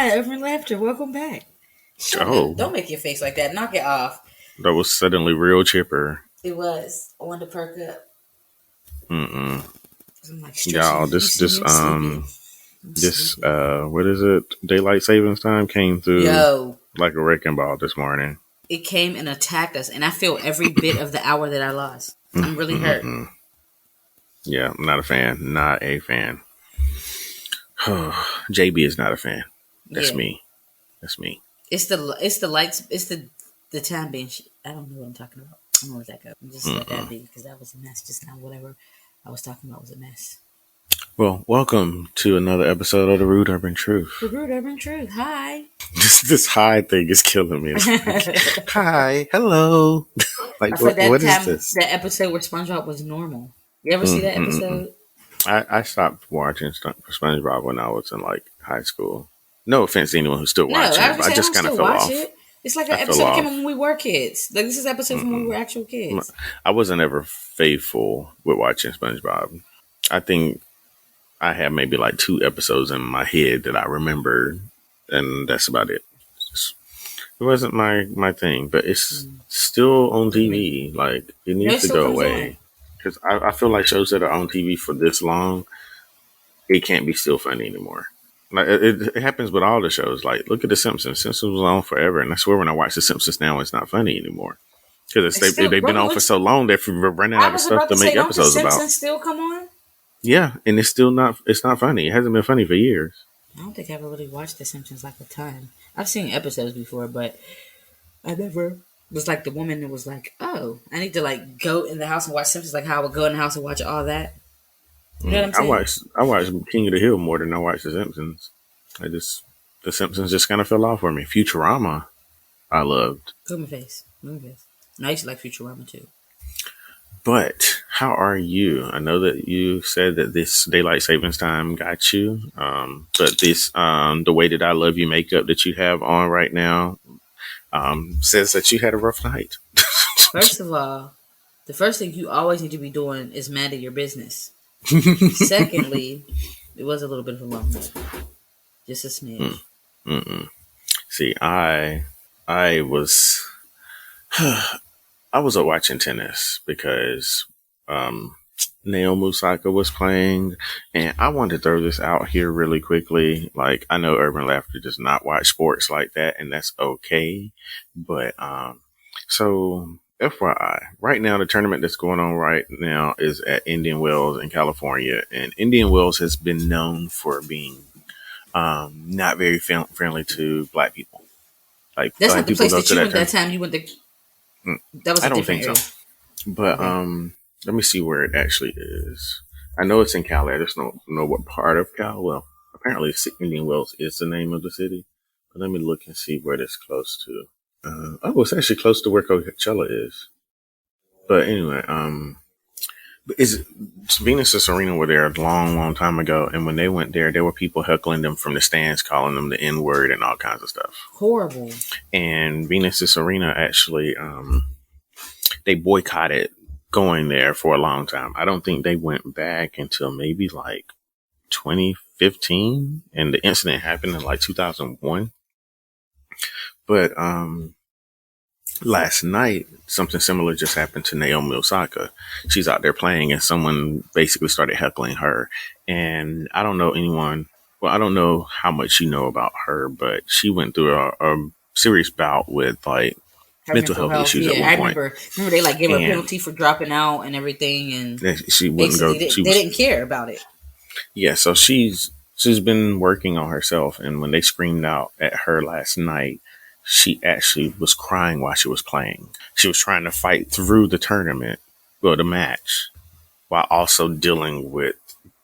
Hi, Urban Laughter. Welcome back. Shut up. Don't make your face like that. Knock it off. That was suddenly real chipper. It was. I wanted to perk up. I'm like, y'all, what is it? Daylight savings time came through like a wrecking ball this morning. It came and attacked us, and I feel every bit of the hour that I lost. I'm really hurt. Yeah, I'm not a fan. Not a fan. JB is not a fan. That's me. That's me. It's the lights. It's the time being. I don't know what I'm talking about. I don't know what that goes. Just let that be, because that was a mess just now. Whatever I was talking about was a mess. Well, welcome to another episode of The Rude Urban Truth. The Rude Urban Truth. Hi. This hi thing is killing me. Like, hi. Hello. Like, what is this? That episode where SpongeBob was normal. You ever see that episode? I stopped watching SpongeBob when I was in like high school. No offense to anyone who's still watching it, but I just kind of fell off. It's like an episode that came when we were kids. Like, this is an episode from when we were actual kids. I wasn't ever faithful with watching SpongeBob. I think I had maybe like 2 episodes in my head that I remembered, and that's about it. It wasn't my thing, but it's still on TV. Like, it needs to go away. Because I feel like shows that are on TV for this long, it can't be still funny anymore. Like, it happens with all the shows. Like, look at The Simpsons. Simpsons was on forever, and I swear when I watch The Simpsons now, it's not funny anymore. Because they've been on for so long, they're running out of stuff to make episodes about. The Simpsons still come on? Yeah, and it's not funny. It hasn't been funny for years. I don't think I ever really watched The Simpsons like a ton. I've seen episodes before, but I never was like the woman that was like, oh, I need to like go in the house and watch Simpsons, like how I would go in the house and watch all that. You know what I'm saying? I watched King of the Hill more than I watched The Simpsons. The Simpsons just kind of fell off for me. Futurama, I loved. Movie face. No, I used to like Futurama too. But how are you? I know that you said that this daylight savings time got you. But this, the way that I love you makeup that you have on right now, says that you had a rough night. First of all, the first thing you always need to be doing is minding your business. Secondly, it was a little bit of a long night. Just a smidge. See, I was watching tennis because Naomi Osaka was playing, and I wanted to throw this out here really quickly. Like, I know Urban Laughter does not watch sports like that, and that's okay. But so FYI, right now the tournament that's going on right now is at Indian Wells in California, and Indian Wells has been known for being not very friendly to black people. Like, that's not the place that you went that time. You went to. That was. I don't think so. But let me see where it actually is. I know it's in Cali. I just don't know what part of Cali. Well, apparently Indian Wells is the name of the city. But let me look and see where it's close to. It's actually close to where Coachella is. But anyway, Venus and Serena were there a long, long time ago, and when they went there were people heckling them from the stands, calling them the N-word and all kinds of stuff. Horrible. And Venus and Serena actually, they boycotted going there for a long time. I don't think they went back until maybe like 2015, and the incident happened in like 2001. But last night, something similar just happened to Naomi Osaka. She's out there playing, and someone basically started heckling her. And I don't know anyone. Well, I don't know how much you know about her, but she went through a serious bout with like mental health issues at one point. Remember they like gave her a penalty for dropping out and everything, and she wouldn't go. They didn't care about it. Yeah, so she's been working on herself, and when they screamed out at her last night, she actually was crying while she was playing. She was trying to fight through the tournament, the match, while also dealing with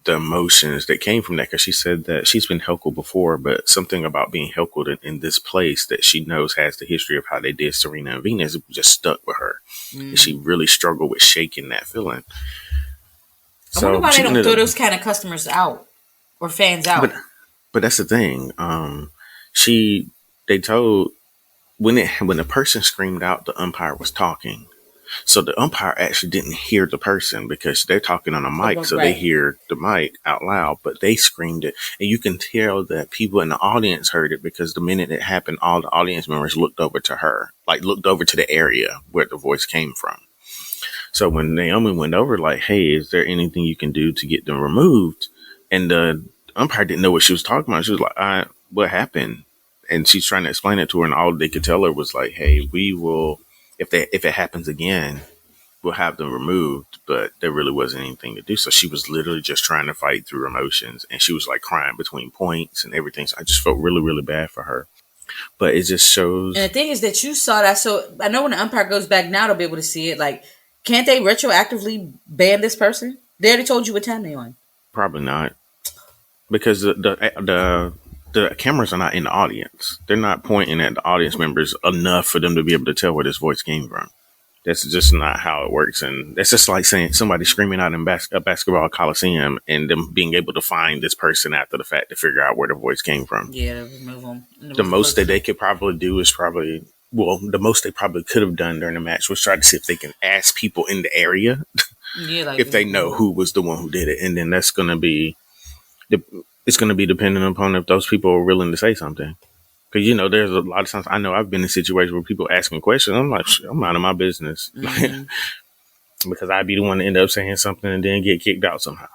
the emotions that came from that. Because she said that she's been heckled before, but something about being heckled in this place that she knows has the history of how they did Serena and Venus just stuck with her. And she really struggled with shaking that fefeeling. I wonder why they don't throw those kind of customers out or fans out. But that's the thing. They told when the person screamed out, the umpire was talking. So the umpire actually didn't hear the person because they're talking on a mic, so they hear the mic out loud, but they screamed it. And you can tell that people in the audience heard it because the minute it happened, all the audience members looked over to her, like looked over to the area where the voice came from. So when Naomi went over, like, hey, is there anything you can do to get them removed? And the umpire didn't know what she was talking about. She was like, what happened? And she's trying to explain it to her, and all they could tell her was like, hey, we will, if it happens again, we'll have them removed. But there really wasn't anything to do. So she was literally just trying to fight through emotions, and she was like crying between points and everything. So I just felt really, really bad for her. But it just shows. And the thing is that you saw that. So I know when the umpire goes back now, they'll be able to see it. Like, can't they retroactively ban this person? They already told you what time they on. Probably not. Because the cameras are not in the audience. They're not pointing at the audience members enough for them to be able to tell where this voice came from. That's just not how it works. And that's just like saying somebody screaming out in a basketball coliseum and them being able to find this person after the fact to figure out where the voice came from. Yeah, to remove them. The most that they could probably do is the most they probably could have done during the match was try to see if they can ask people in the area if they know who was the one who did it. And then that's going to be, it's going to be dependent upon if those people are willing to say something. Because, there's a lot of times I know I've been in situations where people asking questions. I'm like, I'm out of my business. Mm-hmm. Because I'd be the one to end up saying something and then get kicked out somehow.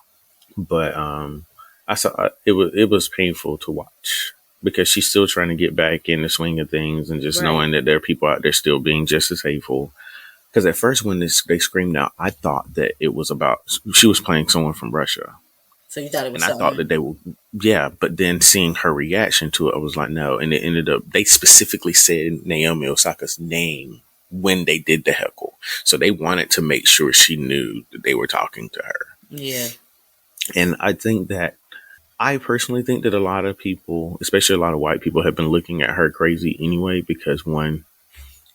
But I saw it was painful to watch because she's still trying to get back in the swing of things and just knowing that there are people out there still being just as hateful. Because at first when they screamed out, I thought that it was about, she was playing someone from Russia. So you thought it was and I thought that they were, but then seeing her reaction to it, I was like, no. And it ended up, they specifically said Naomi Osaka's name when they did the heckle. So they wanted to make sure she knew that they were talking to her. Yeah. And I personally think that a lot of people, especially a lot of white people, have been looking at her crazy anyway, because one,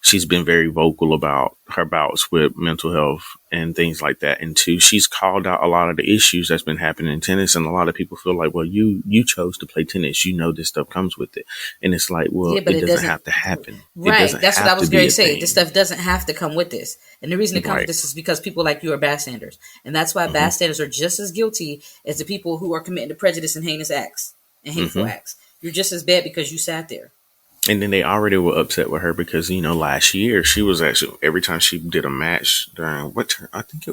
she's been very vocal about her bouts with mental health and things like that. And two, she's called out a lot of the issues that's been happening in tennis. And a lot of people feel like, well, you chose to play tennis. This stuff comes with it. And it's like, well, it doesn't have to happen. Right. That's what I was going to say. This stuff doesn't have to come with this. And the reason it comes with this is because people like you are bystanders. And that's why bystanders are just as guilty as the people who are committing to prejudice and heinous acts and hateful acts. You're just as bad because you sat there. And then they already were upset with her because, last year she was actually, every time she did a match during I think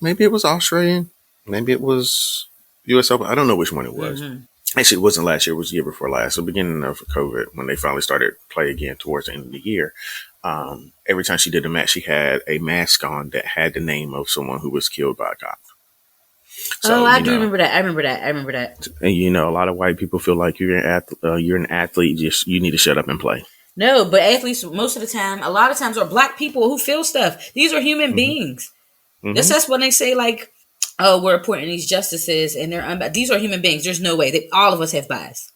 maybe it was Australian, maybe it was US Open. I don't know which one it was. Mm-hmm. Actually, it wasn't last year. It was the year before last. So beginning of COVID, when they finally started play again towards the end of the year. Every time she did a match, she had a mask on that had the name of someone who was killed by a cop. So, I do remember that. I remember that. And a lot of white people feel like you're an athlete. Just you need to shut up and play. No, but athletes most of the time, a lot of times, are black people who feel stuff. These are human beings. That's when they say like, "Oh, we're appointing these justices," and these are human beings. There's no way all of us have bias.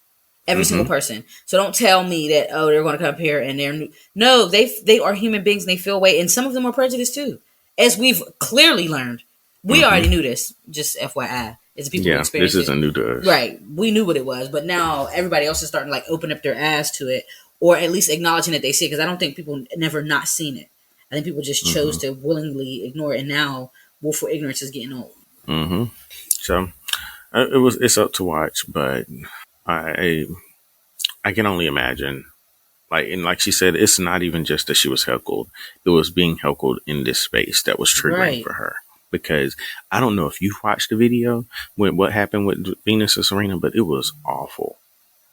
Every single person. So don't tell me that they're going to come here and they are human beings and they feel weight, and some of them are prejudiced too, as we've clearly learned. We already knew this, just FYI. It's people who experience this isn't new to us. Right. We knew what it was, but now everybody else is starting to like open up their eyes to it, or at least acknowledging that they see it, because I don't think people never not seen it. I think people just chose to willingly ignore it, and now willful ignorance is getting old. So it's up to watch, but I can only imagine. Like she said, it's not even just that she was heckled. It was being heckled in this space that was triggering for her. Because I don't know if you watched the video when what happened with Venus and Serena, but it was awful.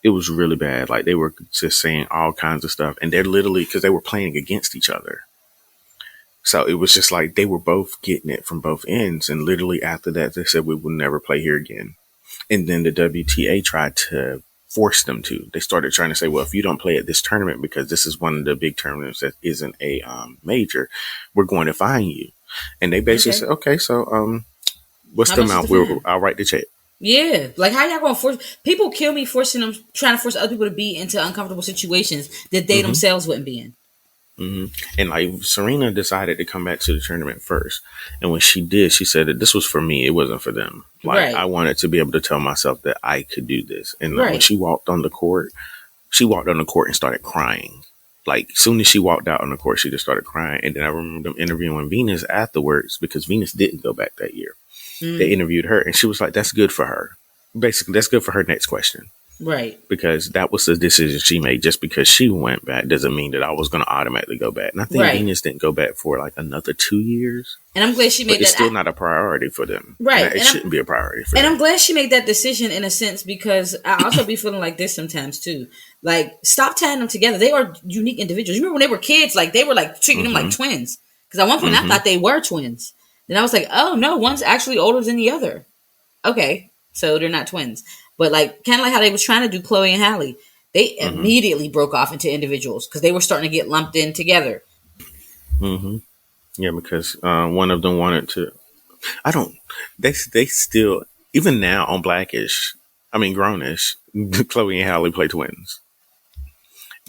It was really bad. Like they were just saying all kinds of stuff, and they're literally, because they were playing against each other. So it was just like they were both getting it from both ends. And literally after that, they said we will never play here again. And then the WTA tried to force them to. They started trying to say, well, if you don't play at this tournament, because this is one of the big tournaments that isn't a major, we're going to fine you. And they basically said, okay, so what's the amount? I'll write the check. Yeah. Like, how y'all going to force? People kill me trying to force other people to be into uncomfortable situations that they themselves wouldn't be in. And like Serena decided to come back to the tournament first. And when she did, she said that this was for me. It wasn't for them. Like I wanted to be able to tell myself that I could do this. And when she walked on the court and started crying. like, soon as she walked out on the court, she just started crying. And then I remember them interviewing Venus afterwards because Venus didn't go back that year. They interviewed her and she was like, that's good for her. Basically, that's good for her next question. Right. Because that was the decision she made. Just because she went back doesn't mean that I was going to automatically go back. And I think Venus didn't go back for like another 2 years. And I'm glad she made that. It's still not a priority for them. Right. It shouldn't be a priority for them. And I'm glad she made that decision in a sense because I also be feeling like this sometimes too. Like, stop tying them together. They are unique individuals. You remember when they were kids, like they were like treating them like twins. Because at one point I thought they were twins. Then I was like, oh no, one's actually older than the other. Okay, so they're not twins. But like, kind of like how they was trying to do Chloe and Halle. They immediately broke off into individuals because they were starting to get lumped in together. Yeah, because one of them wanted to. They still, even now on Blackish, I mean Grownish, Chloe and Halle play twins.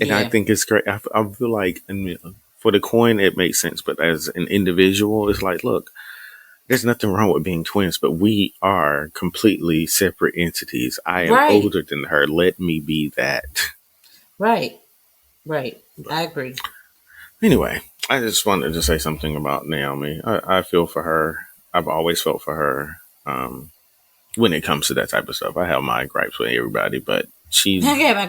And I think it's great. I feel like for the coin, it makes sense. But as an individual, it's like, look, there's nothing wrong with being twins, but we are completely separate entities. I am older than her. Let me be that. Right. I agree. Anyway, I just wanted to say something about Naomi. I feel for her. I've always felt for her when it comes to that type of stuff. I have my gripes with everybody, but she doesn't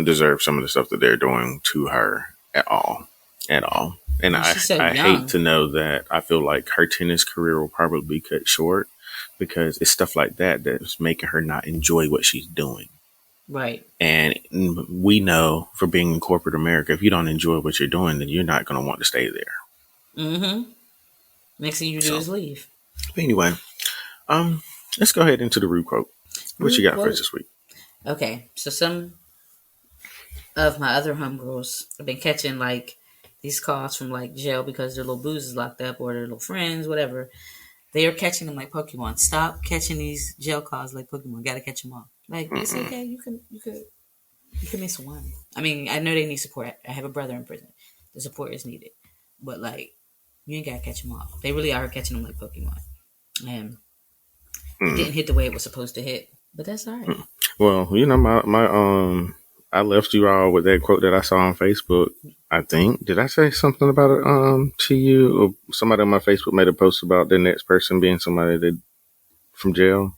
deserve some of the stuff that they're doing to her at all. And I hate to know that. I feel like her tennis career will probably be cut short because it's stuff like that that's making her not enjoy what she's doing. Right. And we know from being in corporate America, if you don't enjoy what you're doing, then you're not going to want to stay there. Next thing you do is leave. Anyway, let's go ahead into the Rude Quote. What you got for us this week? Okay. So some of my other homegirls have been catching like these calls from like jail because their little booze is locked up or their little friends, whatever. They are catching them like Pokemon. Stop catching these jail calls like Pokemon. Gotta catch them all. Like, it's okay. You can miss one. I mean, I know they need support. I have a brother in prison. The support is needed. But like, you ain't gotta catch them all. They really are catching them like Pokemon. And it didn't hit the way it was supposed to hit. But that's all right. Well, you know, my I left you all with that quote that I saw on Facebook. I think, did I say something about it to you? Or somebody on my Facebook made a post about the next person being somebody that from jail.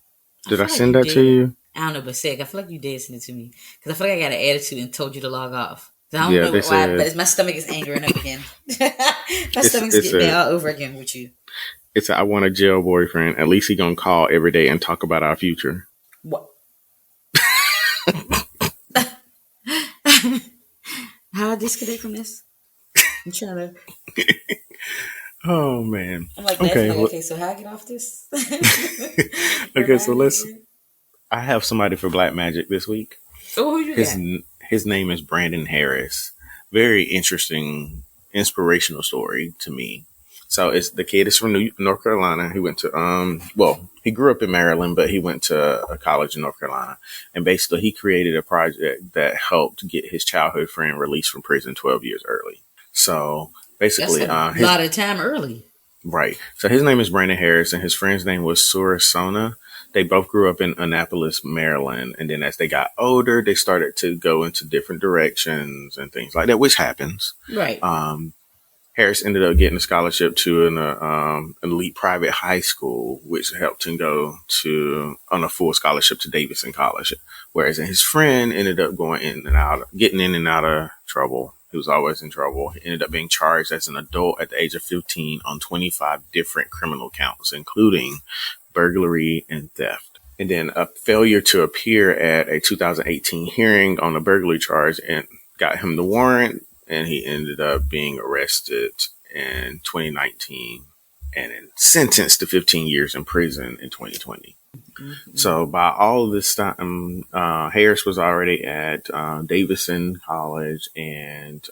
Did I send that to you? I don't know, but I feel like you did send it to me because I feel like I got an attitude and told you to log off. So I don't know why, but my stomach is angering up again. My stomach's getting me all over again with you. It's I want a jail boyfriend. At least he gonna call every day and talk about our future. What? How I disconnect from this? I'm trying to. Oh man. I'm like, okay, so how I get off this? Okay, so I have somebody for Black Magic this week. Oh, who you got? His name is Brandon Harris. Very interesting, inspirational story to me. So the kid is from North Carolina. He went to, he grew up in Maryland, but he went to a college in North Carolina. And basically he created a project that helped get his childhood friend released from prison 12 years early. So basically, that's a lot of time early. Right. So his name is Brandon Harris and his friend's name was Surasona. They both grew up in Annapolis, Maryland. And then as they got older, they started to go into different directions and things like that, which happens. Right. Harris ended up getting a scholarship to an elite private high school, which helped him go on a full scholarship to Davidson College. Whereas his friend ended up getting in and out of trouble. He was always in trouble. He ended up being charged as an adult at the age of 15 on 25 different criminal counts, including burglary and theft. And then a failure to appear at a 2018 hearing on a burglary charge and got him the warrant. And he ended up being arrested in 2019 and sentenced to 15 years in prison in 2020. Mm-hmm. So by all of this time, Harris was already at Davidson College, and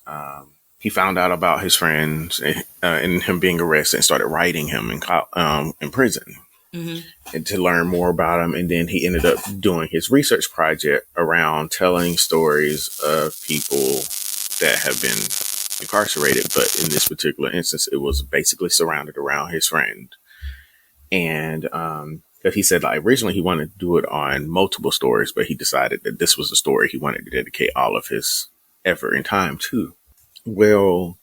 he found out about his friends and him being arrested and started writing him in prison. Mm-hmm. And to learn more about him. And then he ended up doing his research project around telling stories of people that have been incarcerated, but in this particular instance, it was basically surrounded around his friend. And that he said, like, originally he wanted to do it on multiple stories, but he decided that this was the story he wanted to dedicate all of his effort and time too. Well,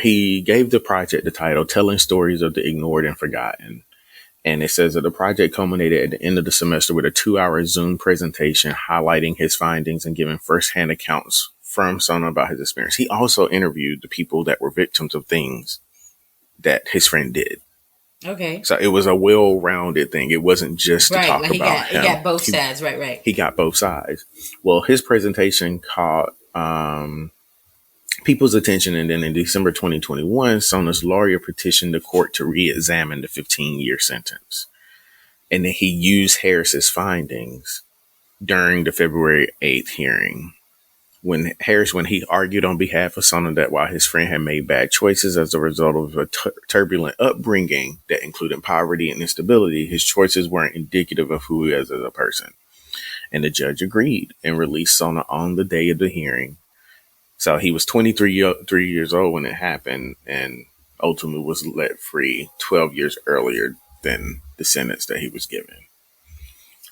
he gave the project the title Telling Stories of the Ignored and Forgotten. And it says that the project culminated at the end of the semester with a 2-hour Zoom presentation highlighting his findings and giving firsthand accounts from Sona about his experience. He also interviewed the people that were victims of things that his friend did. Okay. So it was a well-rounded thing. It wasn't just to talk about him. He got both sides. Right. He got both sides. Well, his presentation caught people's attention, and then in December 2021, Sona's lawyer petitioned the court to re-examine the 15-year sentence. And then he used Harris's findings during the February 8th hearing. When he argued on behalf of Sona that while his friend had made bad choices as a result of a turbulent upbringing that included poverty and instability, his choices weren't indicative of who he is as a person. And the judge agreed and released Sona on the day of the hearing. So he was 23 years old when it happened, and ultimately was let free 12 years earlier than the sentence that he was given.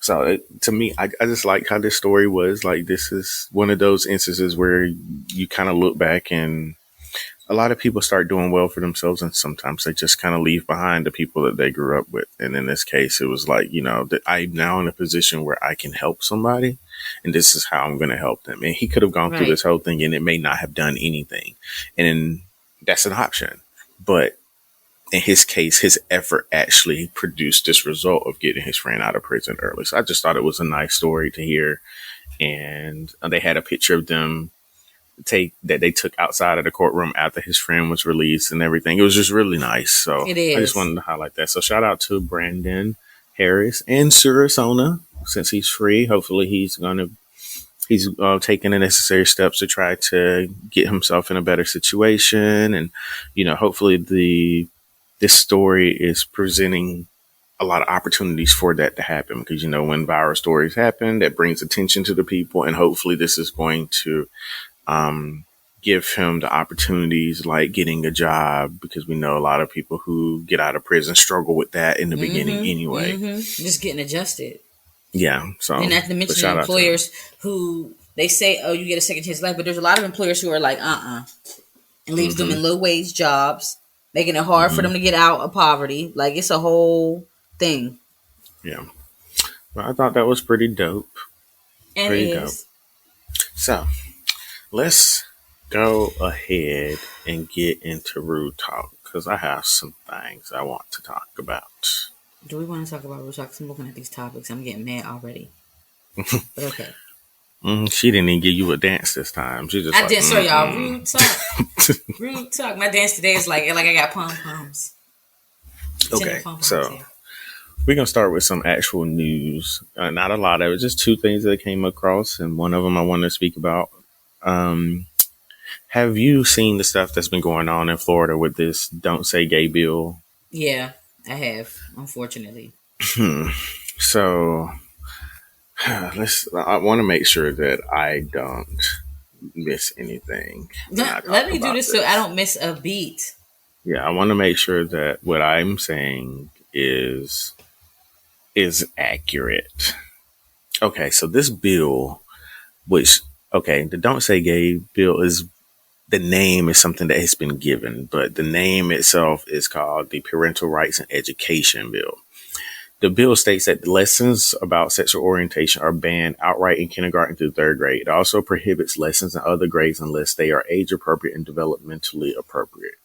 So to me, I just like how this story was. Like, this is one of those instances where you kind of look back and a lot of people start doing well for themselves, and sometimes they just kind of leave behind the people that they grew up with. And in this case, it was like, that I'm now in a position where I can help somebody, and this is how I'm going to help them. And he could have gone through this whole thing and it may not have done anything. And that's an option. But in his case, his effort actually produced this result of getting his friend out of prison early. So I just thought it was a nice story to hear. And they had a picture of them that they took outside of the courtroom after his friend was released and everything. It was just really nice. So I just wanted to highlight that. So shout out to Brandon Harris and Sona, since he's free. Hopefully he's taking the necessary steps to try to get himself in a better situation. And, hopefully this story is presenting a lot of opportunities for that to happen, because, when viral stories happen, that brings attention to the people. And hopefully this is going to give him the opportunities like getting a job, because we know a lot of people who get out of prison struggle with that in the beginning anyway. Just getting adjusted. Yeah. So, and not to mention the employers who they say, oh, you get a second chance life, but there's a lot of employers who are like, and leaves them in low wage jobs, making it hard for them to get out of poverty. Like, it's a whole thing. Yeah. Well, I thought that was pretty dope. And pretty dope. So, let's go ahead and get into Rude Talk, because I have some things I want to talk about. Do we want to talk about Rude Talk? I'm looking at these topics. I'm getting mad already. But okay. She didn't even give you a dance this time. She just I did, sorry, y'all. Rude Talk. Rude Talk. My dance today is like I got pom-poms. Okay, so we're going to start with some actual news. Not a lot of it, just two things that I came across, and one of them I wanted to speak about. Have you seen the stuff that's been going on in Florida with this Don't Say Gay bill? Yeah, I have, unfortunately. So I want to make sure that I don't miss anything. Let me do this so I don't miss a beat. Yeah, I want to make sure that what I'm saying is accurate. Okay, so this bill, the Don't Say Gay bill the name is something that has been given, but the name itself is called the Parental Rights and Education Bill. The bill states that lessons about sexual orientation are banned outright in kindergarten through third grade. It also prohibits lessons in other grades unless they are age appropriate and developmentally appropriate.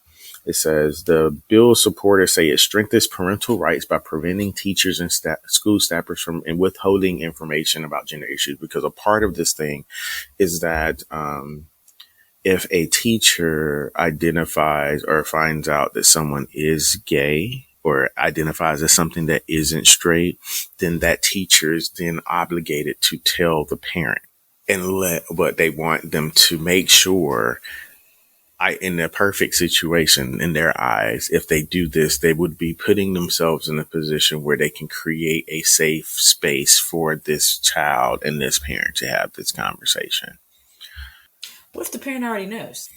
It says the bill supporters say it strengthens parental rights by preventing teachers and school staffers from withholding information about gender issues, because a part of this thing is that if a teacher identifies or finds out that someone is gay or identifies as something that isn't straight, then that teacher is then obligated to tell the parent but they want them to make sure in the perfect situation in their eyes, if they do this, they would be putting themselves in a position where they can create a safe space for this child and this parent to have this conversation. What if the parent already knows?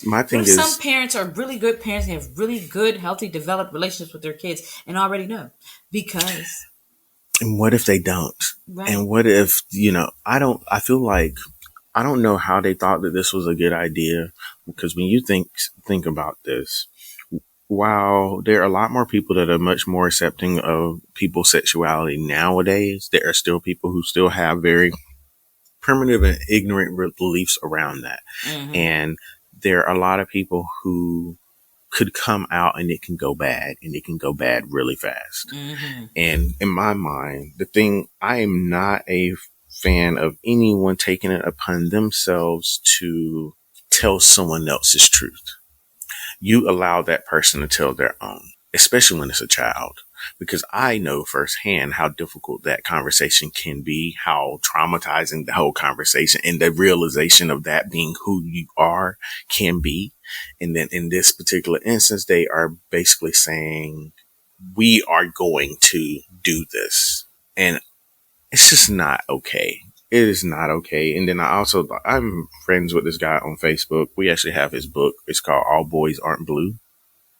My thing is, some parents are really good parents and have really good, healthy, developed relationships with their kids and already know. Because. And what if they don't? Right. And what if, I feel like I don't know how they thought that this was a good idea, because when you think about this, while there are a lot more people that are much more accepting of people's sexuality nowadays, there are still people who still have very primitive and ignorant beliefs around that. Mm-hmm. And there are a lot of people who could come out and it can go bad, and it can go bad really fast. Mm-hmm. And in my mind, I am not a fan of anyone taking it upon themselves to tell someone else's truth. You allow that person to tell their own, especially when it's a child, because I know firsthand how difficult that conversation can be, how traumatizing the whole conversation and the realization of that being who you are can be. And then in this particular instance, they are basically saying, we are going to do this. And it's just not okay. It is not okay. And then I'm friends with this guy on Facebook. We actually have his book. It's called All Boys Aren't Blue.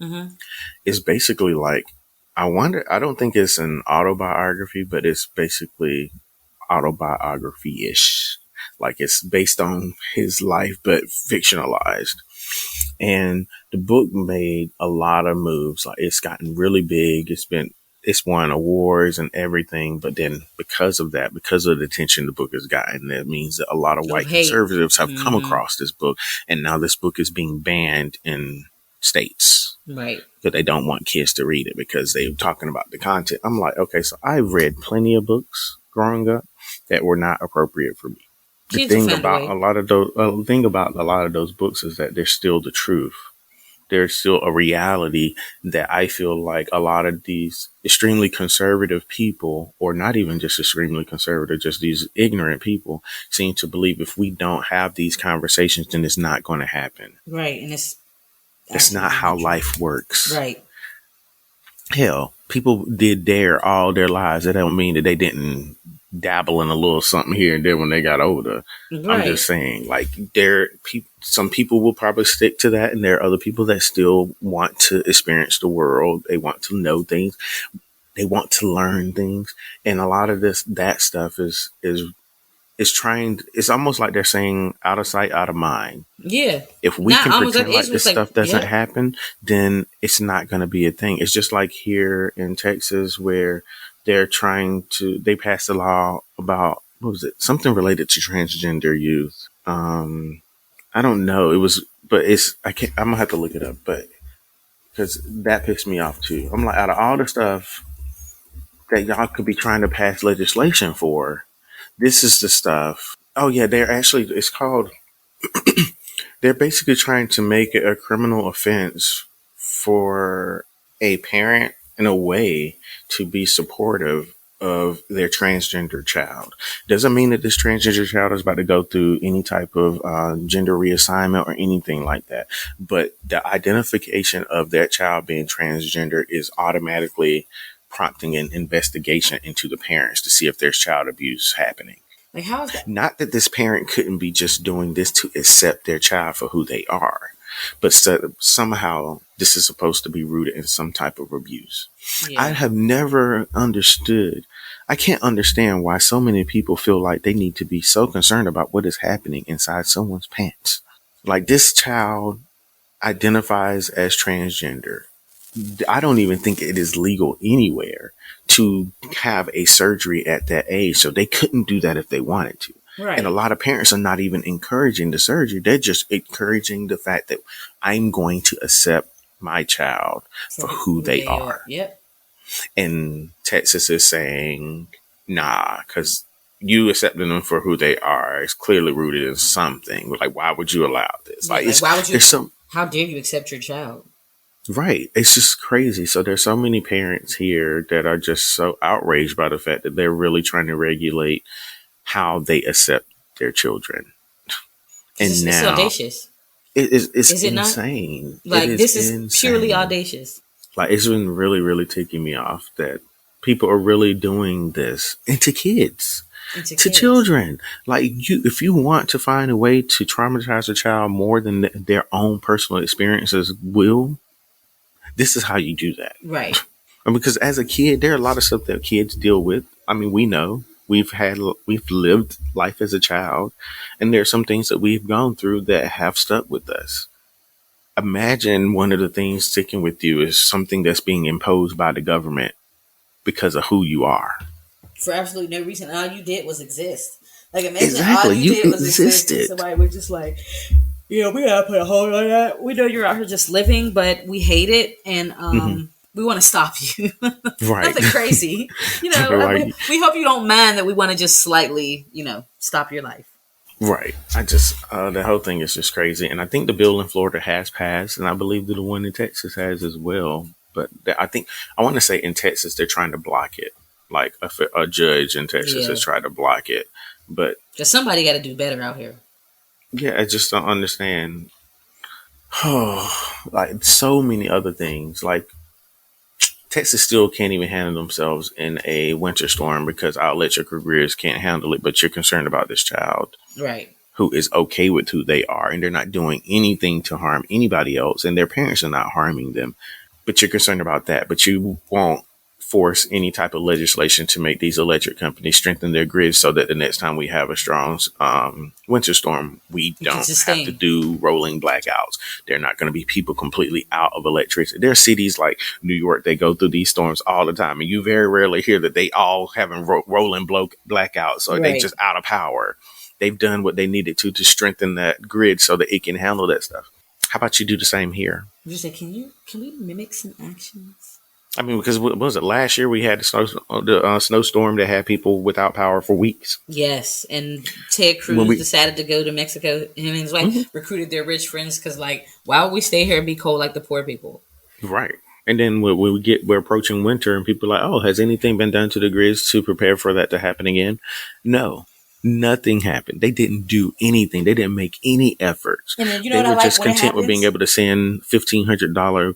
Mm-hmm. It's basically like, I don't think it's an autobiography, but it's basically autobiography-ish. Like, it's based on his life, but fictionalized. And the book made a lot of moves. Like, it's gotten really big. It's won awards and everything. But then because of the attention the book has gotten, that means that a lot of white conservatives have come across this book. And now this book is being banned in states. Right. Because they don't want kids to read it because they're talking about the content. I'm like, okay, so I've read plenty of books growing up that were not appropriate for me. The thing about a lot of those books is that they're still the truth. There's still a reality that I feel like a lot of these extremely conservative people, or not even just extremely conservative, just these ignorant people, seem to believe if we don't have these conversations, then it's not going to happen. Right. And it's not how life works. Right. Hell, people did dare all their lives. That don't mean that they didn't dabble in a little something here and there when they got older. Right. I'm just saying, like, some people will probably stick to that, and there are other people that still want to experience the world. They want to know things. They want to learn things. And a lot of that stuff is trying. It's almost like they're saying out of sight, out of mind. Yeah. If we can pretend like this stuff doesn't happen, then it's not going to be a thing. It's just like here in Texas where they passed a law about, what was it? Something related to transgender youth. I don't know. I'm going to have to look it up, but because that pissed me off too. I'm like, out of all the stuff that y'all could be trying to pass legislation for, this is the stuff. Oh yeah, it's called, they're basically trying to make it a criminal offense for a parent in a way to be supportive of their transgender child. Doesn't mean that this transgender child is about to go through any type of gender reassignment or anything like that. But the identification of that child being transgender is automatically prompting an investigation into the parents to see if there's child abuse happening. Like, how is that? Not that this parent couldn't be just doing this to accept their child for who they are, but somehow this is supposed to be rooted in some type of abuse. Yeah. I have never understood. I can't understand why so many people feel like they need to be so concerned about what is happening inside someone's pants. Like, this child identifies as transgender. I don't even think it is legal anywhere to have a surgery at that age. So they couldn't do that if they wanted to. Right. And a lot of parents are not even encouraging the surgery. They're just encouraging the fact that I'm going to accept my child for who they are. Yep. And Texas is saying, nah, because you accepting them for who they are is clearly rooted in something. Like, why would you allow this? Like why would you? How dare you accept your child? Right. It's just crazy. So there's so many parents here that are just so outraged by the fact that they're really trying to regulate how they accept their children. And it's audacious. It's insane. Not? Like, this is purely audacious. Like, it's been really, really ticking me off that people are really doing this. And to kids. To children. Like, if you want to find a way to traumatize a child more than their own personal experiences will, this is how you do that. Right. Because as a kid, there are a lot of stuff that kids deal with. I mean, we know. We've lived life as a child, and there are some things that we've gone through that have stuck with us. Imagine one of the things sticking with you is something that's being imposed by the government because of who you are. For absolutely no reason. All you did was exist. Like, imagine Exactly. all you did was existed. exist. And somebody was just like, we gotta put a hold on that. We know you're out here just living, but we hate it, and we want to stop you. Right. Nothing crazy. Right. We hope you don't mind that we want to just slightly, stop your life. Right. The whole thing is just crazy. And I think the bill in Florida has passed, and I believe that the one in Texas has as well. But I want to say in Texas, they're trying to block it. Like a judge in Texas has tried to block it. But because somebody got to do better out here. Yeah, I just don't understand. Like so many other things. Like Texas still can't even handle themselves in a winter storm because our electric grid can't handle it. But you're concerned about this child. Right. Who is okay with who they are, and they're not doing anything to harm anybody else, and their parents are not harming them. But you're concerned about that. But you won't force any type of legislation to make these electric companies strengthen their grids so that the next time we have a strong winter storm, we don't have to do rolling blackouts. They're not going to be people completely out of electricity. There are cities like New York, they go through these storms all the time, and you very rarely hear that they all having rolling blackouts or they just out of power. They've done what they needed to strengthen that grid so that it can handle that stuff. How about you do the same here? You say, can we mimic some actions? I mean, because what was it? Last year we had the snowstorm that had people without power for weeks. Yes, and Ted Cruz decided to go to Mexico. Him and his wife recruited their rich friends because, like, why would we stay here and be cold like the poor people? Right. And then we're approaching winter, and people are like, "Oh, has anything been done to the grids to prepare for that to happen again?" No. Nothing happened. They didn't do anything. They didn't make any efforts. And then, they were just content with being able to send $1,500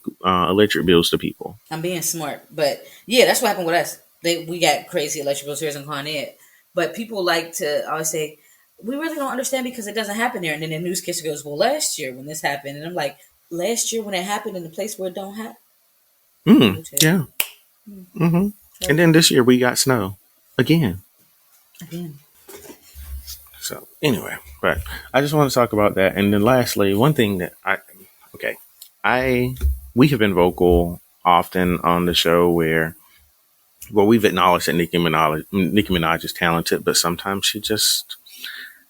electric bills to people. I'm being smart, but yeah, that's what happened with us. We got crazy electric bills here in Con Ed, but people like to always say, "We really don't understand because it doesn't happen there." And then the newscaster goes, "Well, last year when this happened," and I'm like, "Last year when it happened in the place where it don't happen." Yeah. Mm-hmm. And then this year we got snow again. So anyway, but I just want to talk about that. And then lastly, one thing that we have been vocal often on the show where, we've acknowledged that Nicki Minaj is talented, but sometimes she just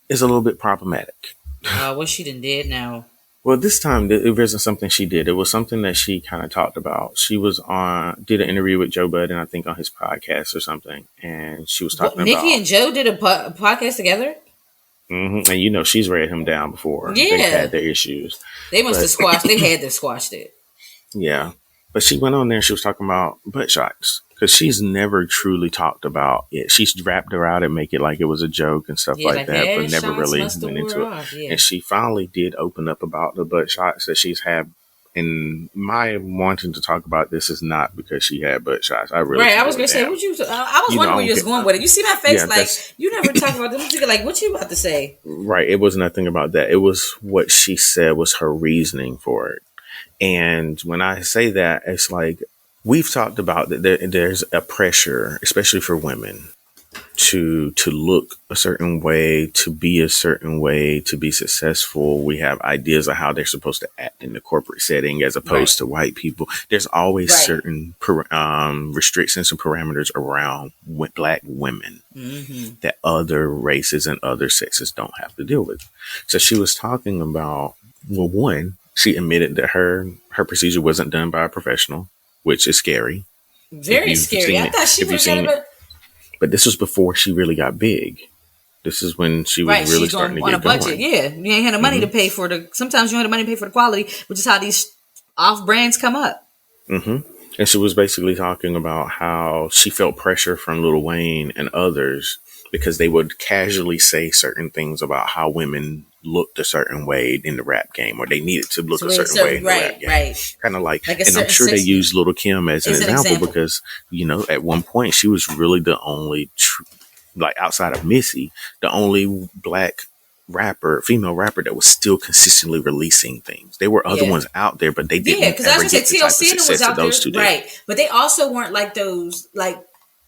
is a little bit problematic. What she did now? Well, this time it wasn't something she did. It was something that she kind of talked about. She did an interview with Joe Budden, I think on his podcast or something. And she was talking about Nicki and Joe did a podcast together. Mm-hmm. And she's read him down before. Yeah. They've had their issues. They must have squashed. They had to squash it. Yeah. But she went on there and she was talking about butt shots. Because she's never truly talked about it. She's wrapped her out and make it like it was a joke and stuff like that. But never really went into it. Yeah. And she finally did open up about the butt shots that she's had. And my wanting to talk about this is not because she had butt shots. I really I was gonna say, I was wondering where you was going with it. You see my face, like you never talk about this. Like, what you about to say? Right. It was nothing about that. It was what she said was her reasoning for it. And when I say that, it's like we've talked about that there's a pressure, especially for women, to look a certain way, to be a certain way, to be successful. We have ideas of how they're supposed to act in the corporate setting as opposed to white people. There's always certain restrictions and parameters around Black women that other races and other sexes don't have to deal with. So she was talking about, well, one, she admitted that her procedure wasn't done by a professional, which is scary. Very scary. I thought she was going to. But this was before she really got big. This is when she was really starting to get on a budget. Yeah, you ain't had the money to pay for sometimes you don't have the money to pay for the quality, which is how these off brands come up. Mm-hmm. And she was basically talking about how she felt pressure from Lil Wayne and others because they would casually say certain things about how women looked a certain way in the rap game, or they needed to look a certain way in the rap game. Kind of like and I'm sure they used Little Kim as an example because, at one point she was really the only, outside of Missy, the only Black female rapper that was still consistently releasing things. There were other ones out there, but they didn't. Yeah, because I was going to say TLC was out there, right? But they also weren't like those,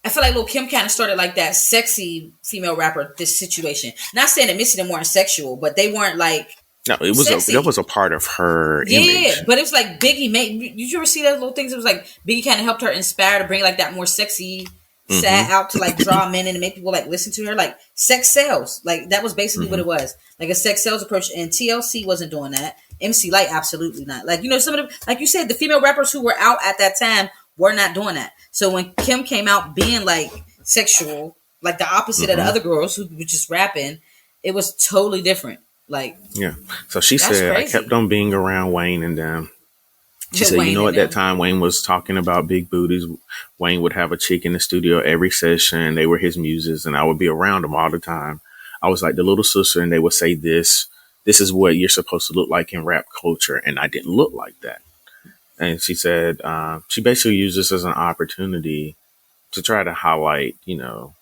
I feel like Lil Kim kind of started like that sexy female rapper this situation. Not saying that Missy them weren't sexual, but they weren't like No, it was sexy. that was a part of her image. But it was like Biggie made. Did you ever see those little things? It was like Biggie kind of helped her inspire to bring like that more sexy side out to like draw men in and make people like listen to her. Like sex sells. Like that was basically what it was. Like a sex sales approach. And TLC wasn't doing that. MC Light absolutely not. Like, you know, some of the, like you said, the female rappers who were out at that time were not doing that. So when Kim came out being like sexual, like the opposite of the other girls who were just rapping, it was totally different. Like, yeah. So she said, crazy. I kept on being around Wayne and them. She said, Wayne, you know, at that time, Wayne was talking about big booties. Wayne would have a chick in the studio every session. They were his muses, and I would be around them all the time. I was like the little sister, and they would say this is what you're supposed to look like in rap culture. And I didn't look like that. And she said, she basically used this as an opportunity to try to highlight, you know,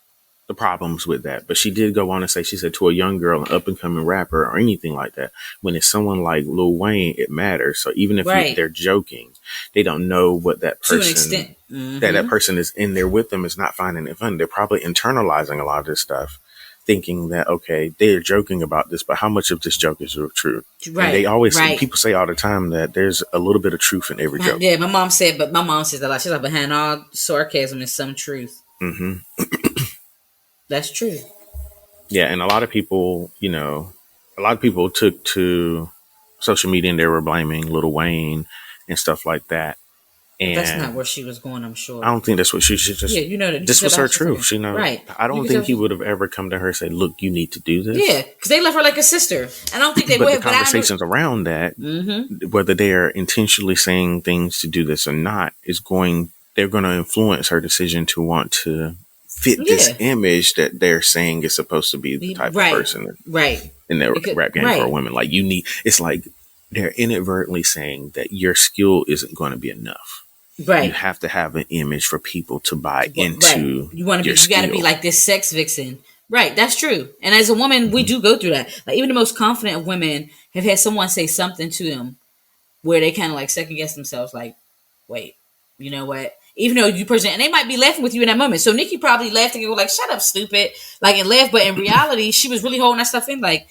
the problems with that. But she did go on and say, she said, to a young girl, an up and coming rapper or anything like that, when it's someone like Lil Wayne, it matters. So even if they're joking, they don't know what that person, to an extent. That person is in there with them is not finding it fun. They're probably internalizing a lot of this stuff, thinking that, okay, they're joking about this, but how much of this joke is true? Right. And they always, people say all the time that there's a little bit of truth in every joke. Yeah, my mom says a lot. She's like, behind all sarcasm is some truth. That's true. Yeah, and a lot of people, you know, took to social media and they were blaming Lil Wayne and stuff like that. And that's not where she was going, I'm sure. I don't think that's what she should just. Yeah, you know, this was her truth. She knows. Right. I don't think he would have ever come to her and say, "Look, you need to do this." Yeah, because they love her like a sister. I don't think they would. But the conversations around that, whether they are intentionally saying things to do this or not, they're going to influence her decision to want to fit this image that they're saying is supposed to be the type of person, in their rap game for women. Like it's like they're inadvertently saying that your skill isn't going to be enough. Right. You have to have an image for people to buy into. You want to be, you got to be like this sex vixen. Right. That's true. And as a woman, we do go through that. Like even the most confident of women have had someone say something to them where they kind of like second guess themselves. Like, wait, you know what? Even though you present, and they might be laughing with you in that moment. So Nicki probably laughed and go like, "Shut up, stupid," like and laugh. But in reality, she was really holding that stuff in. Like,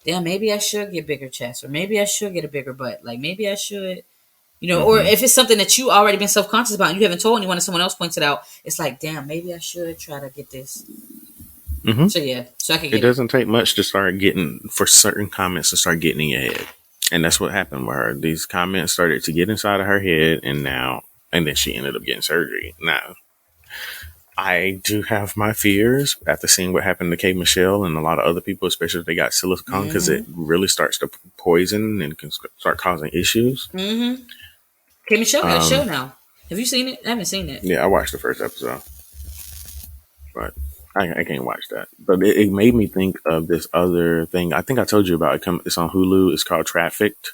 damn, maybe I should get bigger chest, or maybe I should get a bigger butt. Like maybe I should. You know, or if it's something that you already been self-conscious about and you haven't told anyone and someone else points it out, it's like, damn, maybe I should try to get this. So yeah, so I can get it. Doesn't take much to start getting, for certain comments to start getting in your head. And that's what happened with her. These comments started to get inside of her head and then she ended up getting surgery. Now, I do have my fears after seeing what happened to K. Michelle and a lot of other people, especially if they got silicone, because it really starts to poison and can start causing issues. K. Michelle got a show now. Have you seen it? I haven't seen it. Yeah, I watched the first episode, but I can't watch that. But it made me think of this other thing. I think I told you about it. It's on Hulu. It's called Trafficked,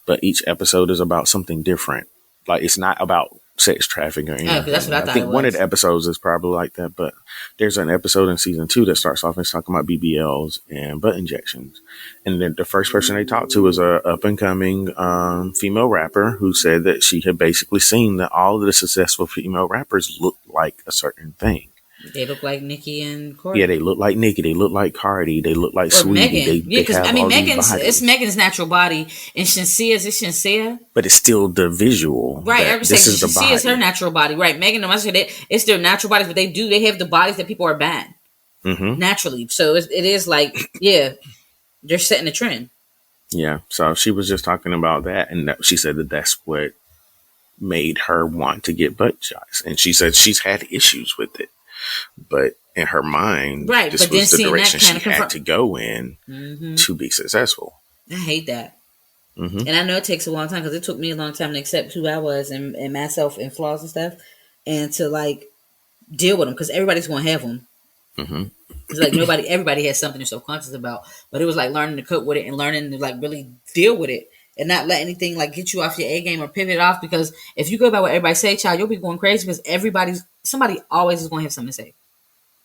but each episode is about something different. Like it's not about sex trafficking or anything. Oh, that's what I thought. I think one of the episodes is probably like that, but there's an episode in season 2 that starts off and it's talking about BBLs and butt injections. And then the first person they talked to was a up and coming female rapper who said that she had basically seen that all of the successful female rappers look like a certain thing. They look like Nicki and Cardi. Yeah, they look like Nicki. They look like Cardi. They look like Sweetie. Megan. Yeah, because I mean, it's Megan's natural body, and Shinsea's is Shinsea. But it's still the visual, right? I would say Shinsea's her natural body, right? Megan, I said it's their natural bodies, but they have the bodies that people are banned naturally. So it is like, yeah, they're setting the trend. Yeah. So she was just talking about that, and she said that that's what made her want to get butt shots, and she said she's had issues with it. But in her mind, this was the direction she had to go in to be successful. I hate that. And I know it takes a long time because it took me a long time to accept who I was and myself and flaws and stuff and to like deal with them because everybody's going to have them. It's like everybody has something they're self-conscious about. But it was like learning to cope with it and learning to like really deal with it and not let anything like get you off your A game or pivot off because if you go by what everybody say, child, you'll be going crazy because somebody always is going to have something to say.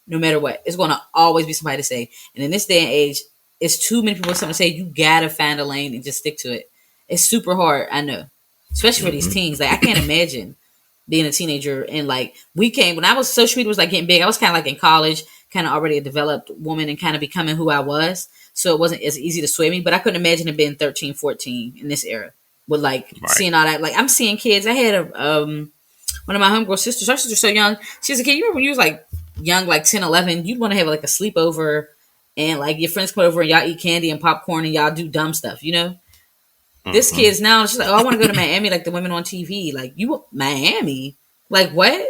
No matter what. It's going to always be somebody to say. And in this day and age, it's too many people with something to say. You got to find a lane and just stick to it. It's super hard, I know. Especially for these teens. Like, I can't imagine being a teenager. And like when I was social media was like getting big, I was kind of like in college, kind of already a developed woman and kind of becoming who I was. So it wasn't as easy to sway me, but I couldn't imagine it being 13, 14 in this era with like Right. seeing all that. Like I'm seeing kids. I had one of my homegirl sisters. Her sister's so young. She was a kid. You remember when you was like young, like 10, 11, you'd want to have like a sleepover and like your friends come over and y'all eat candy and popcorn and y'all do dumb stuff, you know? This kid's now, she's like, oh, I want to go to Miami like the women on TV. Like, you, Miami? Like, what?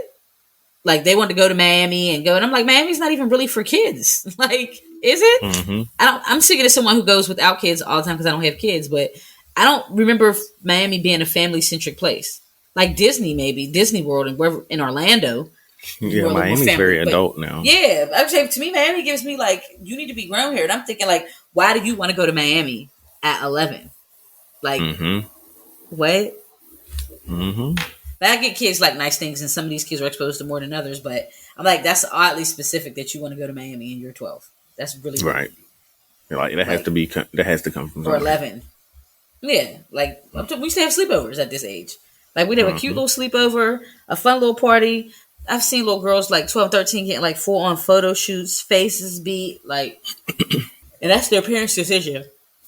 Like, they want to go to Miami and go. And I'm like, Miami's not even really for kids. Like, is it? I'm speaking to someone who goes without kids all the time because I don't have kids, but I don't remember Miami being a family-centric place. Like Disney, maybe. Disney World and in Orlando. Yeah, Miami's very adult now. Yeah. I'm saying, to me, Miami gives me, like, you need to be grown here. And I'm thinking, like, why do you want to go to Miami at 11? Like, what? But I get kids like nice things, and some of these kids are exposed to more than others. But I'm like, that's oddly specific that you want to go to Miami and you're 12. That's really right. Like that has to come from or 11. Yeah, like we used to have sleepovers at this age. Like we'd have a cute little sleepover, a fun little party. I've seen little girls like 12, 13 getting like full on photo shoots, faces beat, like, and that's their parents' decision.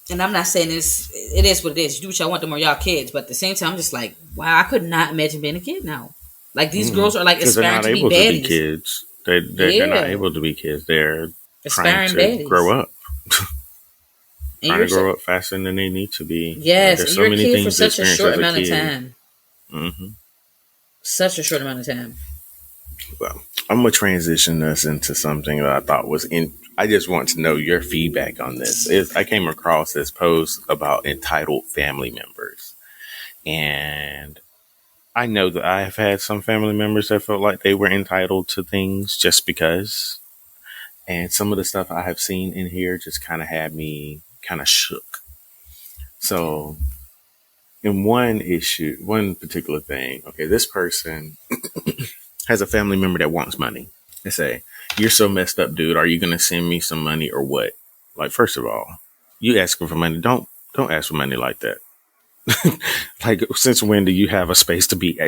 And I'm not saying it is what it is. You do what y'all want, them or y'all kids. But at the same time, I'm just like, wow, I could not imagine being a kid now. Like, these girls are like aspiring to be baddies. They're not able to be kids. They're not able to be kids. They're aspiring trying to grow up. Trying to grow up faster than they need to be. Yes, and you're a kid for such a short amount of time. Such a short amount of time. Well, I'm going to transition us into something that I thought was I just want to know your feedback on this. I came across this post about entitled family members. And I know that I have had some family members that felt like they were entitled to things just because. And some of the stuff I have seen in here just kind of had me kind of shook. So in one particular thing, okay, this person has a family member that wants money. They say, you're so messed up, dude. Are you going to send me some money or what? Like, first of all, you asking for money. Don't ask for money like that. Like, since when do you have a space to be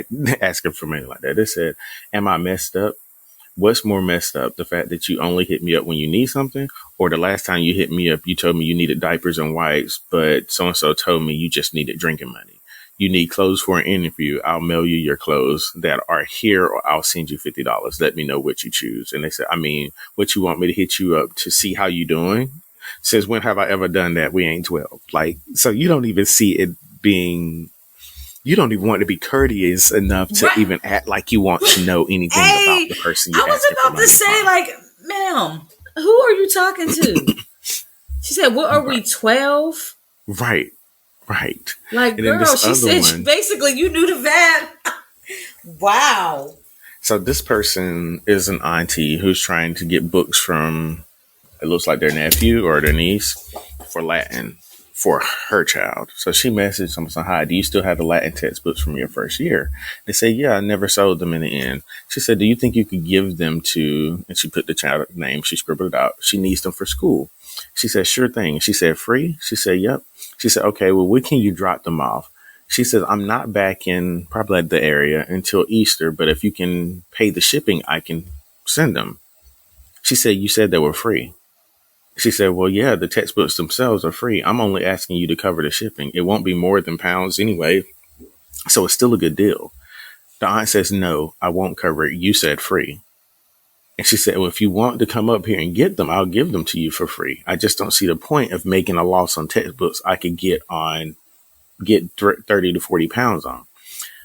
asking for money like that? They said, am I messed up? What's more messed up? The fact that you only hit me up when you need something, or the last time you hit me up, you told me you needed diapers and wipes, but so-and-so told me you just needed drinking money. You need clothes for an interview. I'll mail you your clothes that are here, or I'll send you $50. Let me know what you choose. And they said, I mean, what you want me to hit you up to see how you doing? Since when have I ever done that? We ain't 12. Like, so you don't even see it being, you don't even want to be courteous enough to even act like you want to know anything about the person you're asking for money. I was about to say, like, ma'am, who are you talking to? She said, what are we, 12? Right. Right. Like, and girl, she said, basically, you knew the vibe. Wow. So this person is an auntie who's trying to get books from, it looks like their nephew or their niece, for Latin for her child. So she messaged them, saying, hi, do you still have the Latin textbooks from your first year? They say, yeah, I never sold them in the end. She said, do you think you could give them to, and she put the child's name, she scribbled it out. She needs them for school. She said, sure thing. She said, free? She said, yep. She said, okay, well, when can you drop them off? She said, I'm not back in probably the area until Easter, but if you can pay the shipping, I can send them. She said, you said they were free. She said, well, yeah, the textbooks themselves are free. I'm only asking you to cover the shipping. It won't be more than pounds anyway. So it's still a good deal. The aunt says, no, I won't cover it. You said free. And she said, well, if you want to come up here and get them, I'll give them to you for free. I just don't see the point of making a loss on textbooks I could get 30 to 40 pounds on.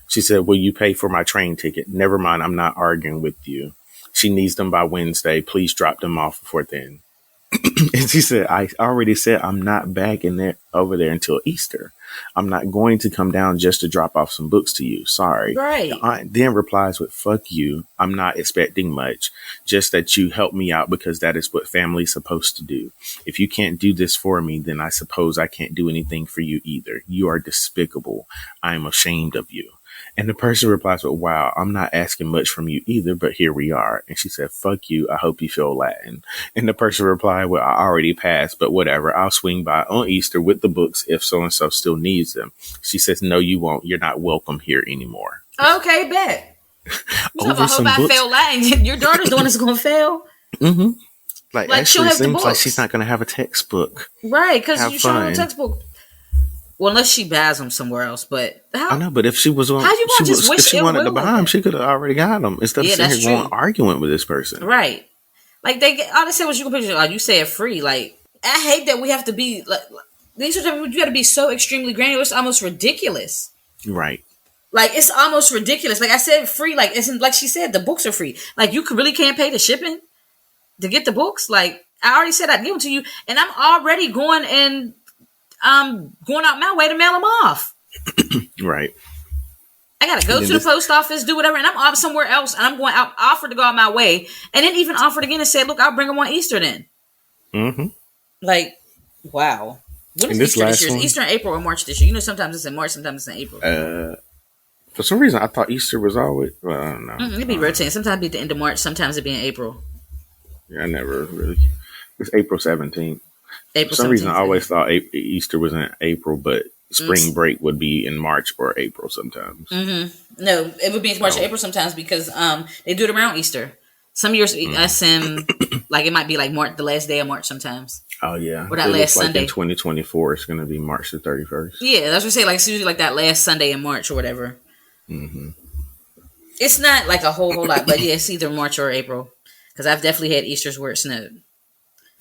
She said, will you pay for my train ticket? Never mind. I'm not arguing with you. She needs them by Wednesday. Please drop them off before then. And she said, I already said I'm not back over there until Easter. I'm not going to come down just to drop off some books to you. Sorry. Right. The aunt then replies with, fuck you. I'm not expecting much. Just that you help me out because that is what family's supposed to do. If you can't do this for me, then I suppose I can't do anything for you either. You are despicable. I am ashamed of you. And the person replies with, wow, I'm not asking much from you either, but here we are. And she said, fuck you. I hope you feel Latin. And the person replied, well, I already passed, but whatever. I'll swing by on Easter with the books if so-and-so still needs them. She says, no, you won't. You're not welcome here anymore. Okay, bet. You talking over about hope some I books. fail Latin. Your daughter's the one that's going to fail. Mm-hmm. Like She'll actually, have the seems like books. she's not going to have a textbook. Right, because Have you show her a fun. textbook. Well, unless she buys them somewhere else. But I know, but if she was on, how you she gonna just was if wish she ill wanted to will buy like them, that? she could have already got them instead of Yeah, sitting that's here going true. arguing with this person. Right. Like all they said was you can picture. Like you say it free. Like I hate that we have to be like these are you got to be so extremely granular. It's almost ridiculous. Right. Like it's almost ridiculous. Like I said, free. Like it's like she said, the books are free. Like you really can't pay the shipping to get the books. Like I already said I'd give them to you, and I'm already going and going out my way to mail them off. Right. I gotta go to the post office, do whatever, and I'm off somewhere else, and I'm going out, offered to go out my way, and then even offered again and said, "Look, I'll bring them on Easter then." Mm-hmm. Like, wow. When is Easter this year? Is Easter in April or March this year? You know, sometimes it's in March, sometimes it's in April. For some reason, I thought Easter was always. Well, I don't know. It'd be rotating. Sometimes it'd be at the end of March. Sometimes it'd be in April. Yeah, I never really. It's April 17th. April. For some reason, I always thought Easter was in April, but spring break would be in March or April sometimes. Mm-hmm. No, it would be in March or April sometimes because they do it around Easter. Some years us in like it might be like March, the last day of March sometimes. Oh yeah, or that last Sunday. Like in 2024, it's going to be March the 31st. Yeah, that's what I say. Like it's usually like that last Sunday in March or whatever. Mm-hmm. It's not like a whole lot, but yeah, it's either March or April. Because I've definitely had Easters where it snowed.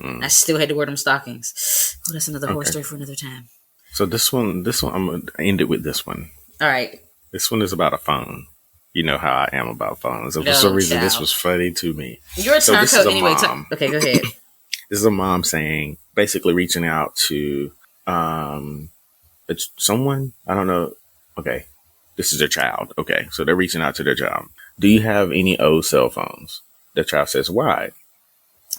I still had to wear them stockings. Oh, that's another whole story for another time. So this one, I'm going to end it with this one. All right. This one is about a phone. You know how I am about phones. So for some reason, this was funny to me. Your turn code anyway. Okay, go ahead. This is a mom saying, basically reaching out to someone. I don't know. Okay. This is their child. Okay. So they're reaching out to their child. Do you have any old cell phones? The child says, why?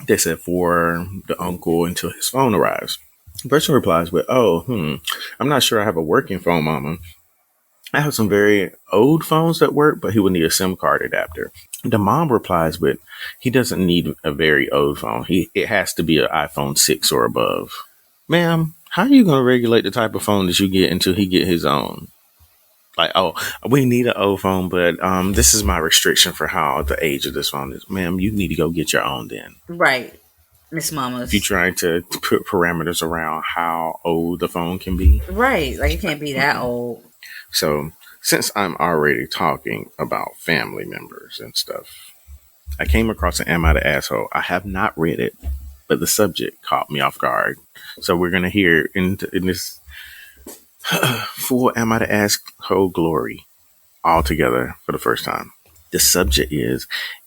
They said, for the uncle until his phone arrives. The person replies with, I'm not sure I have a working phone, mama. I have some very old phones that work, but he would need a SIM card adapter. The mom replies with, he doesn't need a very old phone. It has to be an iPhone 6 or above. Ma'am, how are you going to regulate the type of phone that you get until he get his own? Like, we need an old phone, but this is my restriction for how the age of this phone is. Ma'am, you need to go get your own then. Right. Miss Mama's. If you're trying to put parameters around how old the phone can be. Right. Like, it can't be that old. So, since I'm already talking about family members and stuff, I came across an Am I the Asshole? I have not read it, but the subject caught me off guard. So we're going to hear in this full Am I the Asshole glory all together for the first time. The subject is,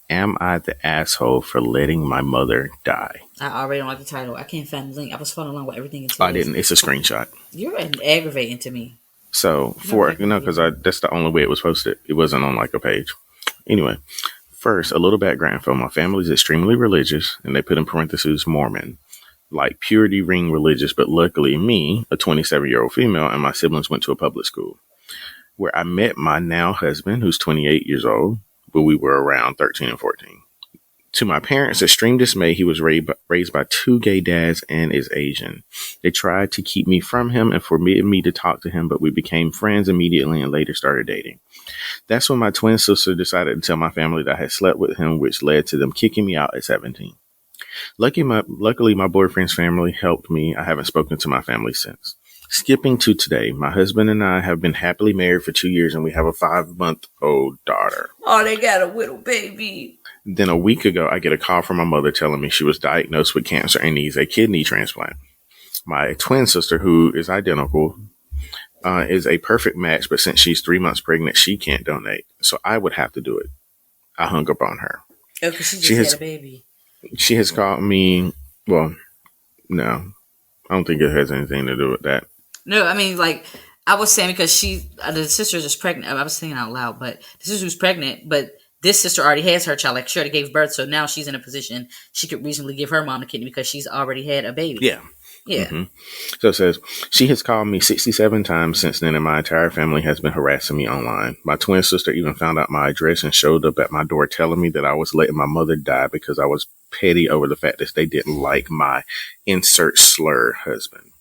am I the asshole for letting my mother die? I already don't like the title. I can't find the link. I was following along with everything. I didn't. It's a screenshot. You're aggravating to me. So because that's the only way it was posted. It wasn't on like a page. Anyway, first, a little background info. My family is extremely religious, and they put in parentheses Mormon, like purity ring religious. But luckily, me, a 27-year-old female, and my siblings went to a public school where I met my now husband, who's 28 years old, but we were around 13 and 14. To my parents' extreme dismay, he was raised by two gay dads and is Asian. They tried to keep me from him and forbid me to talk to him, but we became friends immediately and later started dating. That's when my twin sister decided to tell my family that I had slept with him, which led to them kicking me out at 17. Luckily, my boyfriend's family helped me. I haven't spoken to my family since. Skipping to today, my husband and I have been happily married for 2 years and we have a 5-month-old daughter. Oh, they got a little baby. Then a week ago, I get a call from my mother telling me she was diagnosed with cancer and needs a kidney transplant. My twin sister, who is identical, is a perfect match, but since she's 3 months pregnant, she can't donate. So I would have to do it. I hung up on her. Oh, because she just had a baby. She has called me. Well, no, I don't think it has anything to do with that. No, I mean, like, I was saying because the sister is pregnant. I was thinking out loud, but the sister was pregnant, but this sister already has her child. Like, she already gave birth, so now she's in a position she could reasonably give her mom a kidney because she's already had a baby. Yeah. Yeah. Mm-hmm. So it says, she has called me 67 times since then, and my entire family has been harassing me online. My twin sister even found out my address and showed up at my door telling me that I was letting my mother die because I was petty over the fact that they didn't like my insert slur husband.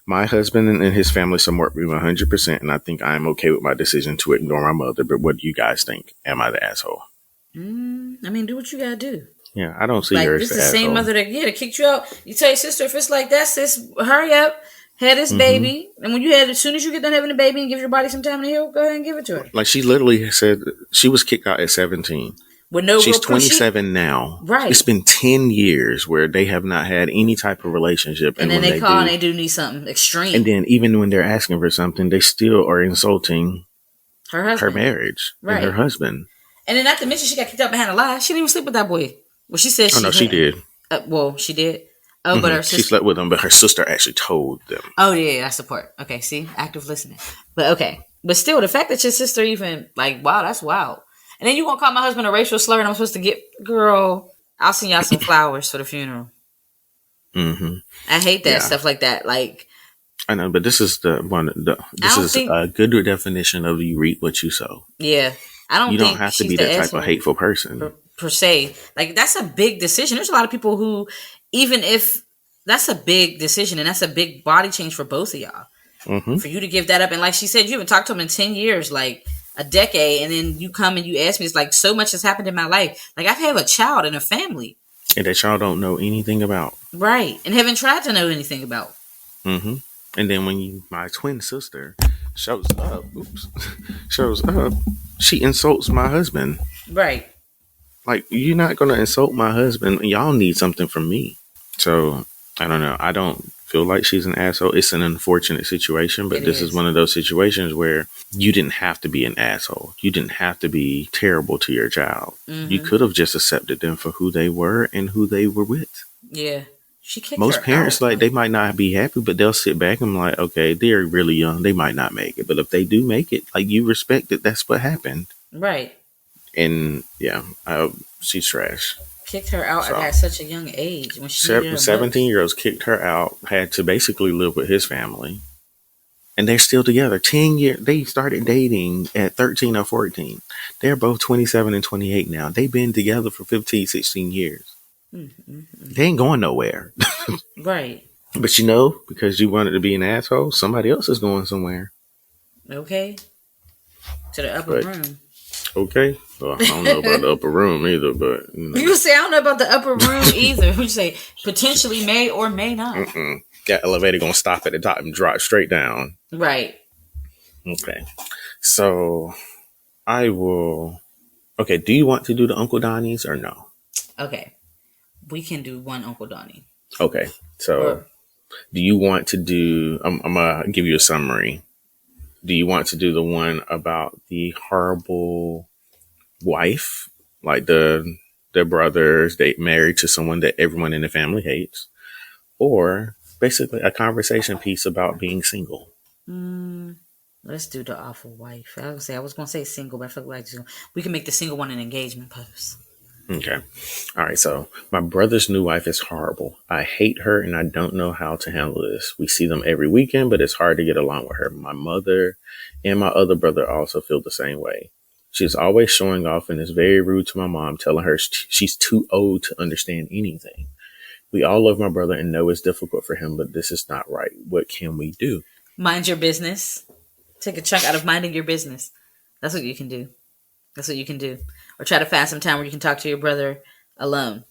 My husband and his family support me 100%, and I think I'm okay with my decision to ignore my mother. But what do you guys think? Am I the asshole? I mean, do what you gotta do. Yeah, I don't see Like, her as this is the the same asshole. mother that kicked you out. You tell your sister, if it's like that, sis, hurry up, have this baby, and when you have, as soon as you get done having a baby and give your body some time to heal, go ahead and give it to her. Like, she literally said she was kicked out at 17. With no She's real proof. 27 now. Right. It's been 10 years where they have not had any type of relationship. And then they call and they do need something extreme. And then even when they're asking for something, they still are insulting her marriage and her husband. And then not to mention, she got kicked out behind a lie. She didn't even sleep with that boy. Well, she said she did. Well, she did. Oh, but her sister... She slept with him, but her sister actually told them. Oh, yeah, that's the part. Okay, see? Active listening. But okay. But still, the fact that your sister even... Like, wow, that's wild. And then you gonna call my husband a racial slur and I'm supposed to get... Girl, I'll send y'all some flowers for the funeral. I hate that, stuff like that. Like... I know, but this is this is a good definition of you reap what you sow. Yeah. You don't have to be that type of hateful person. Per se. Like, that's a big decision. There's a lot of people who, even if that's a big decision and that's a big body change for both of y'all. For you to give that up. And like she said, you haven't talked to him in 10 years, like a decade. And then you come and you ask me, it's like so much has happened in my life. Like, I have a child and a family. And that y'all don't know anything about. Right. And haven't tried to know anything about. And then when my twin sister shows up, she insults my husband. Right. Like, you're not going to insult my husband. Y'all need something from me. So, I don't know. I don't feel like she's an asshole. It's an unfortunate situation, but this is one of those situations where you didn't have to be an asshole. You didn't have to be terrible to your child. You could have just accepted them for who they were and who they were with. Yeah. She kicked Most parents, like, they might not be happy, but they'll sit back and be like, okay, they're really young. They might not make it. But if they do make it, like, you respect that that's what happened. Right. And yeah, she's trash. Kicked her out at such a young age. When she 17-year-olds kicked her out, had to basically live with his family. And they're still together. 10 years. They started dating at 13 or 14. They're both 27 and 28 now. They've been together for 15, 16 years. They ain't going nowhere. Right. But you know, because you wanted to be an asshole, somebody else is going somewhere. Okay. To the upper room. Okay. Well, I don't know about the upper room either, but... You say, I don't know about the upper room either. You say, potentially may or may not. That elevator going to stop at the top and drop straight down. Right. Okay. So, I will... Okay, do you want to do the Uncle Donnie's or no? Okay. We can do one Uncle Donnie. Okay. So, do you want to do... I'm going to give you a summary. Do you want to do the one about the horrible wife? Like their brothers, they married to someone that everyone in the family hates? Or basically a conversation piece about being single? Let's do the awful wife. I was going to say single, but I feel like we can make the single one an engagement post. Okay. All right. So my brother's new wife is horrible. I hate her and I don't know how to handle this. We see them every weekend, but it's hard to get along with her. My mother and my other brother also feel the same way. She's always showing off and is very rude to my mom, telling her she's too old to understand anything. We all love my brother and know it's difficult for him, but this is not right. What can we do? Mind your business. Take a chunk out of minding your business. That's what you can do. Or try to find some time where you can talk to your brother alone.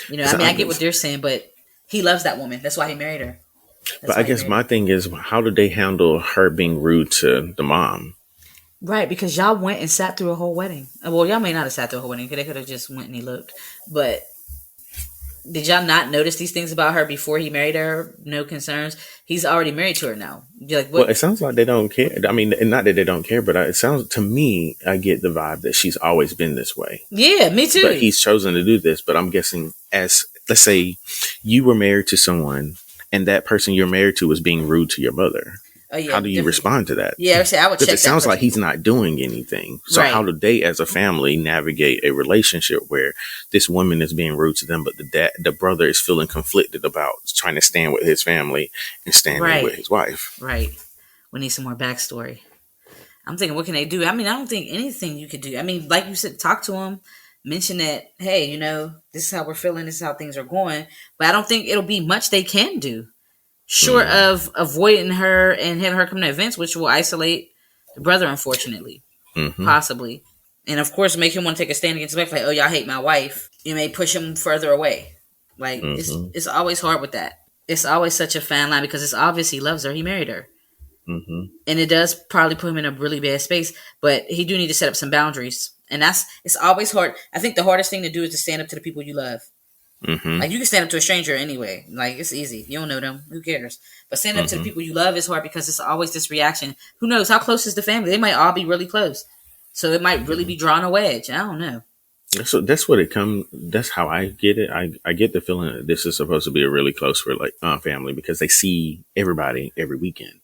You know, I get what they're saying, but he loves that woman. That's why he married her. But I guess my thing is, how did they handle her being rude to the mom? Right, because y'all went and sat through a whole wedding. Well, y'all may not have sat through a whole wedding, because they could have just went and eloped. But did y'all not notice these things about her before he married her? No concerns. He's already married to her now. You're like, what? Well, it sounds like they don't care. I mean, not that they don't care, but it sounds to me, I get the vibe that she's always been this way. Yeah, me too. But he's chosen to do this. But I'm guessing, as let's say you were married to someone, and that person you're married to was being rude to your mother. Oh, yeah, how do you respond to that? Yeah, I would check. It sounds like he's not doing anything. So how do they, as a family, navigate a relationship where this woman is being rude to them, but the brother is feeling conflicted about trying to stand with his family and standing with his wife? Right. We need some more backstory. I'm thinking, what can they do? I mean, I don't think anything you could do. I mean, like you said, talk to him, mention that, hey, you know, this is how we're feeling, this is how things are going. But I don't think it'll be much they can do. short of avoiding her and having her come to events, which will isolate the brother, unfortunately, possibly. And of course, make him want to take a stand against the wife. Like, oh, y'all hate my wife. You may push him further away. Like, it's always hard with that. It's always such a fine line because it's obvious he loves her. He married her. And it does probably put him in a really bad space. But he do need to set up some boundaries. And it's always hard. I think the hardest thing to do is to stand up to the people you love. Like, you can stand up to a stranger anyway. Like, it's easy. You don't know them. Who cares? But standing up to the people you love is hard because it's always this reaction. Who knows? How close is the family? They might all be really close. So it might really be drawing a wedge. I don't know. So that's what it comes. That's how I get it. I get the feeling that this is supposed to be a really close family because they see everybody every weekend.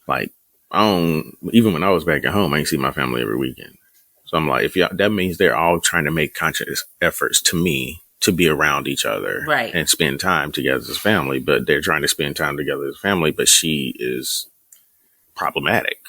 Like, even when I was back at home, I didn't see my family every weekend. So I'm like, that means they're all trying to make conscious efforts to be around each other, right, and spend time together as a family. But they're trying to spend time together as a family. But she is problematic.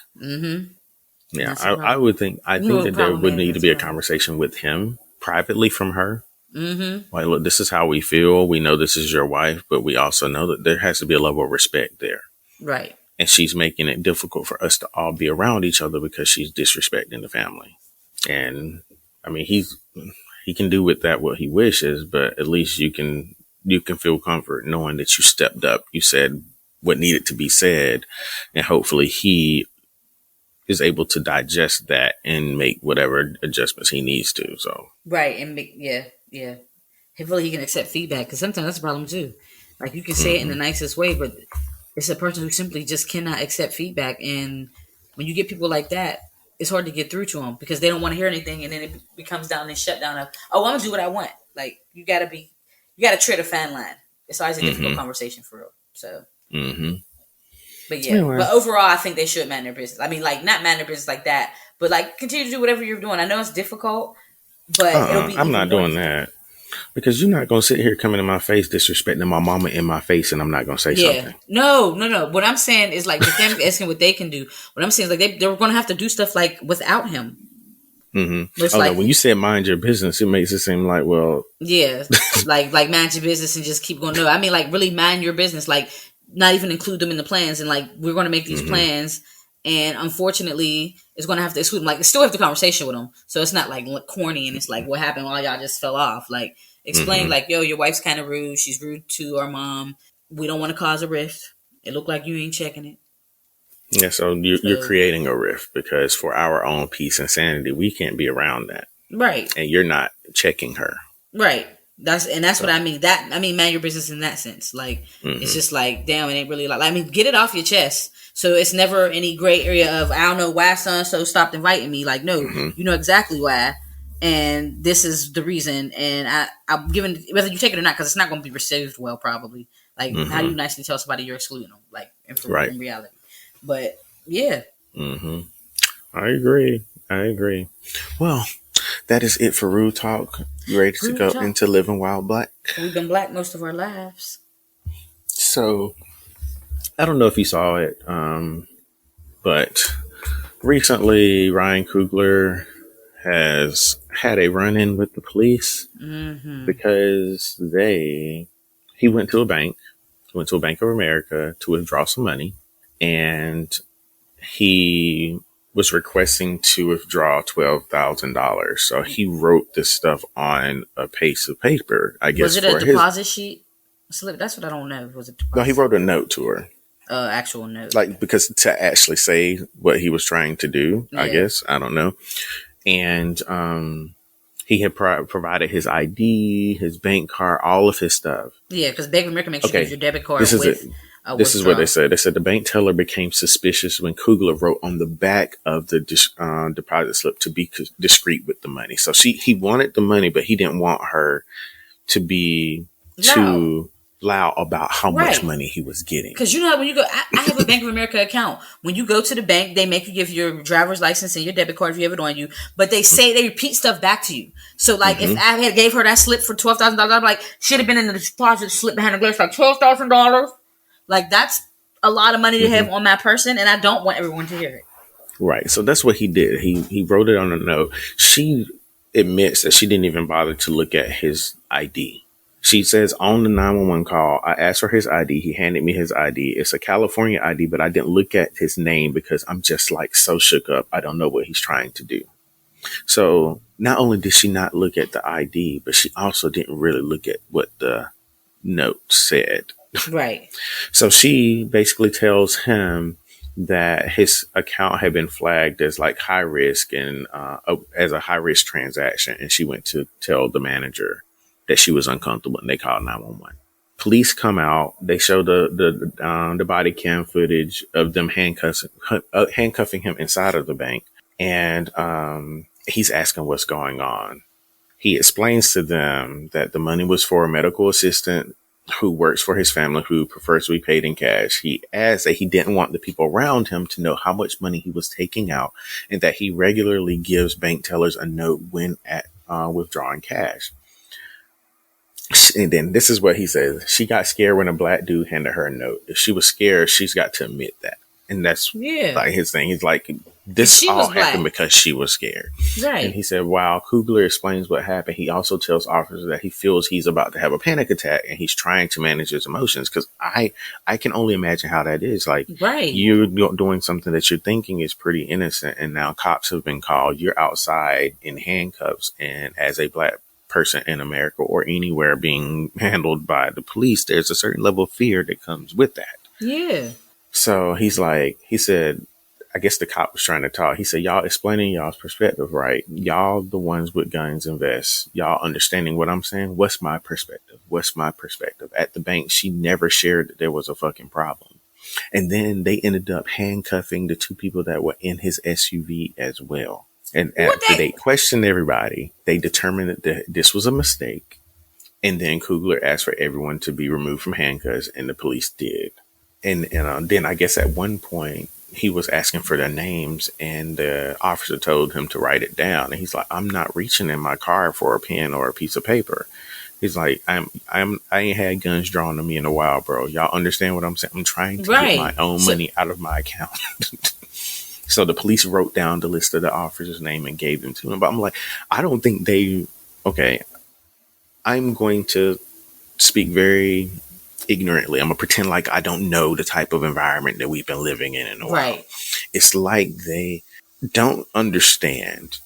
Yeah, I would think. I think that there would need to be a conversation with him privately from her. Like, look, this is how we feel. We know this is your wife, but we also know that there has to be a level of respect there. Right. And she's making it difficult for us to all be around each other because she's disrespecting the family. And I mean, he can do with that what he wishes, but at least you can feel comfort knowing that you stepped up. You said what needed to be said, and hopefully he is able to digest that and make whatever adjustments he needs to. So right, and make hopefully he can accept feedback, because sometimes that's a problem too. Like, you can say it in the nicest way, but it's a person who simply just cannot accept feedback. And when you get people like that, it's hard to get through to them because they don't want to hear anything, and then it becomes down and shut down of, oh, I'm gonna do what I want. Like, you gotta tread a fine line. It's always a difficult conversation for real. So but yeah, anyway. But overall, I think they should mind their business. I mean, like, not mind their business like that, but like, continue to do whatever you're doing. I know it's difficult, but it'll be. I'm not doing that because you're not gonna sit here coming in my face disrespecting my mama in my face, and I'm not gonna say something. No. What I'm saying is, like, with them asking what they can do. What I'm saying is, like, they're gonna have to do stuff like without him. Like, when you said mind your business, it makes it seem like, well, yeah, like mind your business and just keep going. No, I mean, like, really mind your business. Like, not even include them in the plans, and like, we're going to make these plans, and unfortunately it's going to have to exclude them. Like, still have the conversation with them, so it's not like corny and it's like, what happened while y'all just fell off. Like, explain like, yo, your wife's kind of rude, she's rude to our mom, we don't want to cause a rift, it looked like you ain't checking it. Yeah, so you're creating a rift because for our own peace and sanity, we can't be around that, right? And you're not checking her, right? That's what I mean. Mind your business in that sense. Like, it's just like, damn, it ain't really like, I mean, get it off your chest. So it's never any gray area of, I don't know why so stopped inviting me. Like, no, you know exactly why. And this is the reason. And I'm giving, whether you take it or not, because it's not going to be received well, probably. Like, how do you nicely tell somebody you're excluding them? Like, in reality. But yeah. I agree. Well, that is it for Rude Talk. You ready to go into Living While Black? We've been black most of our lives. So, I don't know if you saw it, but recently Ryan Coogler has had a run-in with the police because he went to a bank. He went to a Bank of America to withdraw some money, and he was requesting to withdraw $12,000. So he wrote this stuff on a piece of paper, I guess. Was it a deposit sheet? That's what I don't know. Was it? No, he wrote a note to her. Actual note. Like, because to actually say what he was trying to do, I guess. I don't know. And he had provided his ID, his bank card, all of his stuff. Yeah, because Bank of America makes you use your debit card. This is what they said. They said the bank teller became suspicious when Coogler wrote on the back of the deposit slip to be discreet with the money. So he wanted the money, but he didn't want her to be too loud about how much money he was getting. Because you know, when you go, I have a Bank of America account. When you go to the bank, they make you give your driver's license and your debit card if you have it on you. But they say they repeat stuff back to you. So like, if I had gave her that slip for $12,000, I'm like, should have been in the deposit slip behind the glass, like $12,000. Like, that's a lot of money to have on my person, and I don't want everyone to hear it. Right. So that's what he did. He wrote it on a note. She admits that she didn't even bother to look at his ID. She says on the 911 call, I asked for his ID. He handed me his ID. It's a California ID, but I didn't look at his name because I'm just like so shook up. I don't know what he's trying to do. So not only did she not look at the ID, but she also didn't really look at what the note said. Right. So she basically tells him that his account had been flagged as like high risk and as a high risk transaction. And she went to tell the manager that she was uncomfortable, and they called 911. Police come out. They show the body cam footage of them handcuffing him inside of the bank. And he's asking what's going on. He explains to them that the money was for a medical assistant who works for his family, who prefers to be paid in cash. He adds that he didn't want the people around him to know how much money he was taking out, and that he regularly gives bank tellers a note when at withdrawing cash. And then this is what he says. She got scared when a black dude handed her a note. If she was scared, she's got to admit that. And that's like his thing. He's like, this all happened because she was scared. Right. And he said, while Coogler explains what happened, he also tells officers that he feels he's about to have a panic attack and he's trying to manage his emotions. Because I can only imagine how that is. Like, you're doing something that you're thinking is pretty innocent, and now cops have been called. You're outside in handcuffs, and as a black person in America or anywhere being handled by the police, there's a certain level of fear that comes with that. Yeah. So he said, I guess the cop was trying to talk. He said, y'all explaining y'all's perspective, right? Y'all the ones with guns and vests. Y'all understanding what I'm saying? What's my perspective? At the bank, she never shared that there was a fucking problem. And then they ended up handcuffing the two people that were in his SUV as well. And after they questioned everybody, they determined that this was a mistake. And then Coogler asked for everyone to be removed from handcuffs, and the police did. And then I guess at one point he was asking for their names, and the officer told him to write it down. And he's like, I'm not reaching in my car for a pen or a piece of paper. He's like, I ain't had guns drawn on me in a while, bro. Y'all understand what I'm saying? I'm trying to get my own money out of my account. So the police wrote down the list of the officer's name and gave them to him. But I'm like, I don't think I'm going to speak very ignorantly. I'm going to pretend like I don't know the type of environment that we've been living in a while. Right. It's like they don't understand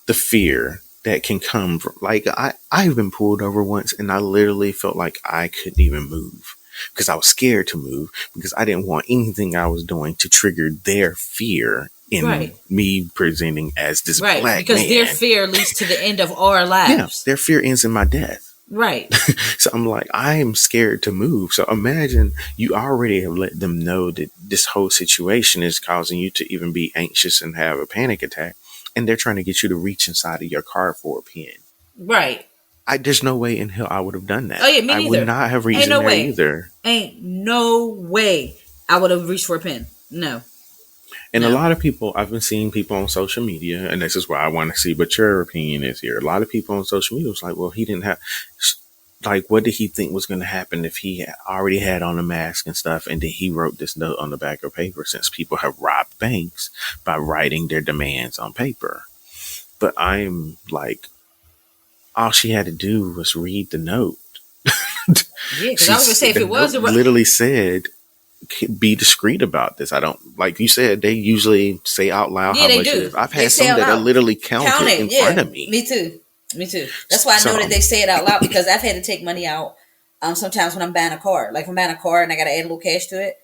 the fear that can come from, like, I've been pulled over once and I literally felt like I couldn't even move because I was scared to move because I didn't want anything I was doing to trigger their fear in me presenting as this black man. Because their fear leads to the end of our lives. Yeah, their fear ends in my death. Right. So I'm like, I am scared to move. So imagine you already have let them know that this whole situation is causing you to even be anxious and have a panic attack. And they're trying to get you to reach inside of your car for a pen. Right. There's no way in hell I would have done that. Oh, yeah, me neither. I would not have reached in there either. Ain't no way I would have reached for a pen. No. And a lot of people, I've been seeing people on social media, and this is why I want to see what your opinion is here. A lot of people on social media was like, well, he didn't have, like, what did he think was going to happen if he already had on a mask and stuff? And then he wrote this note on the back of paper, since people have robbed banks by writing their demands on paper. But I'm like, all she had to do was read the note. Yeah, because I was going to say, if it was literally said, be discreet about this. I don't, like you said, they usually say out loud how much it is. I've had some that are literally counted in front of me. Me too. That's why I know that they say it out loud, because I've had to take money out sometimes when I'm buying a car. Like if I'm buying a car and I got to add a little cash to it,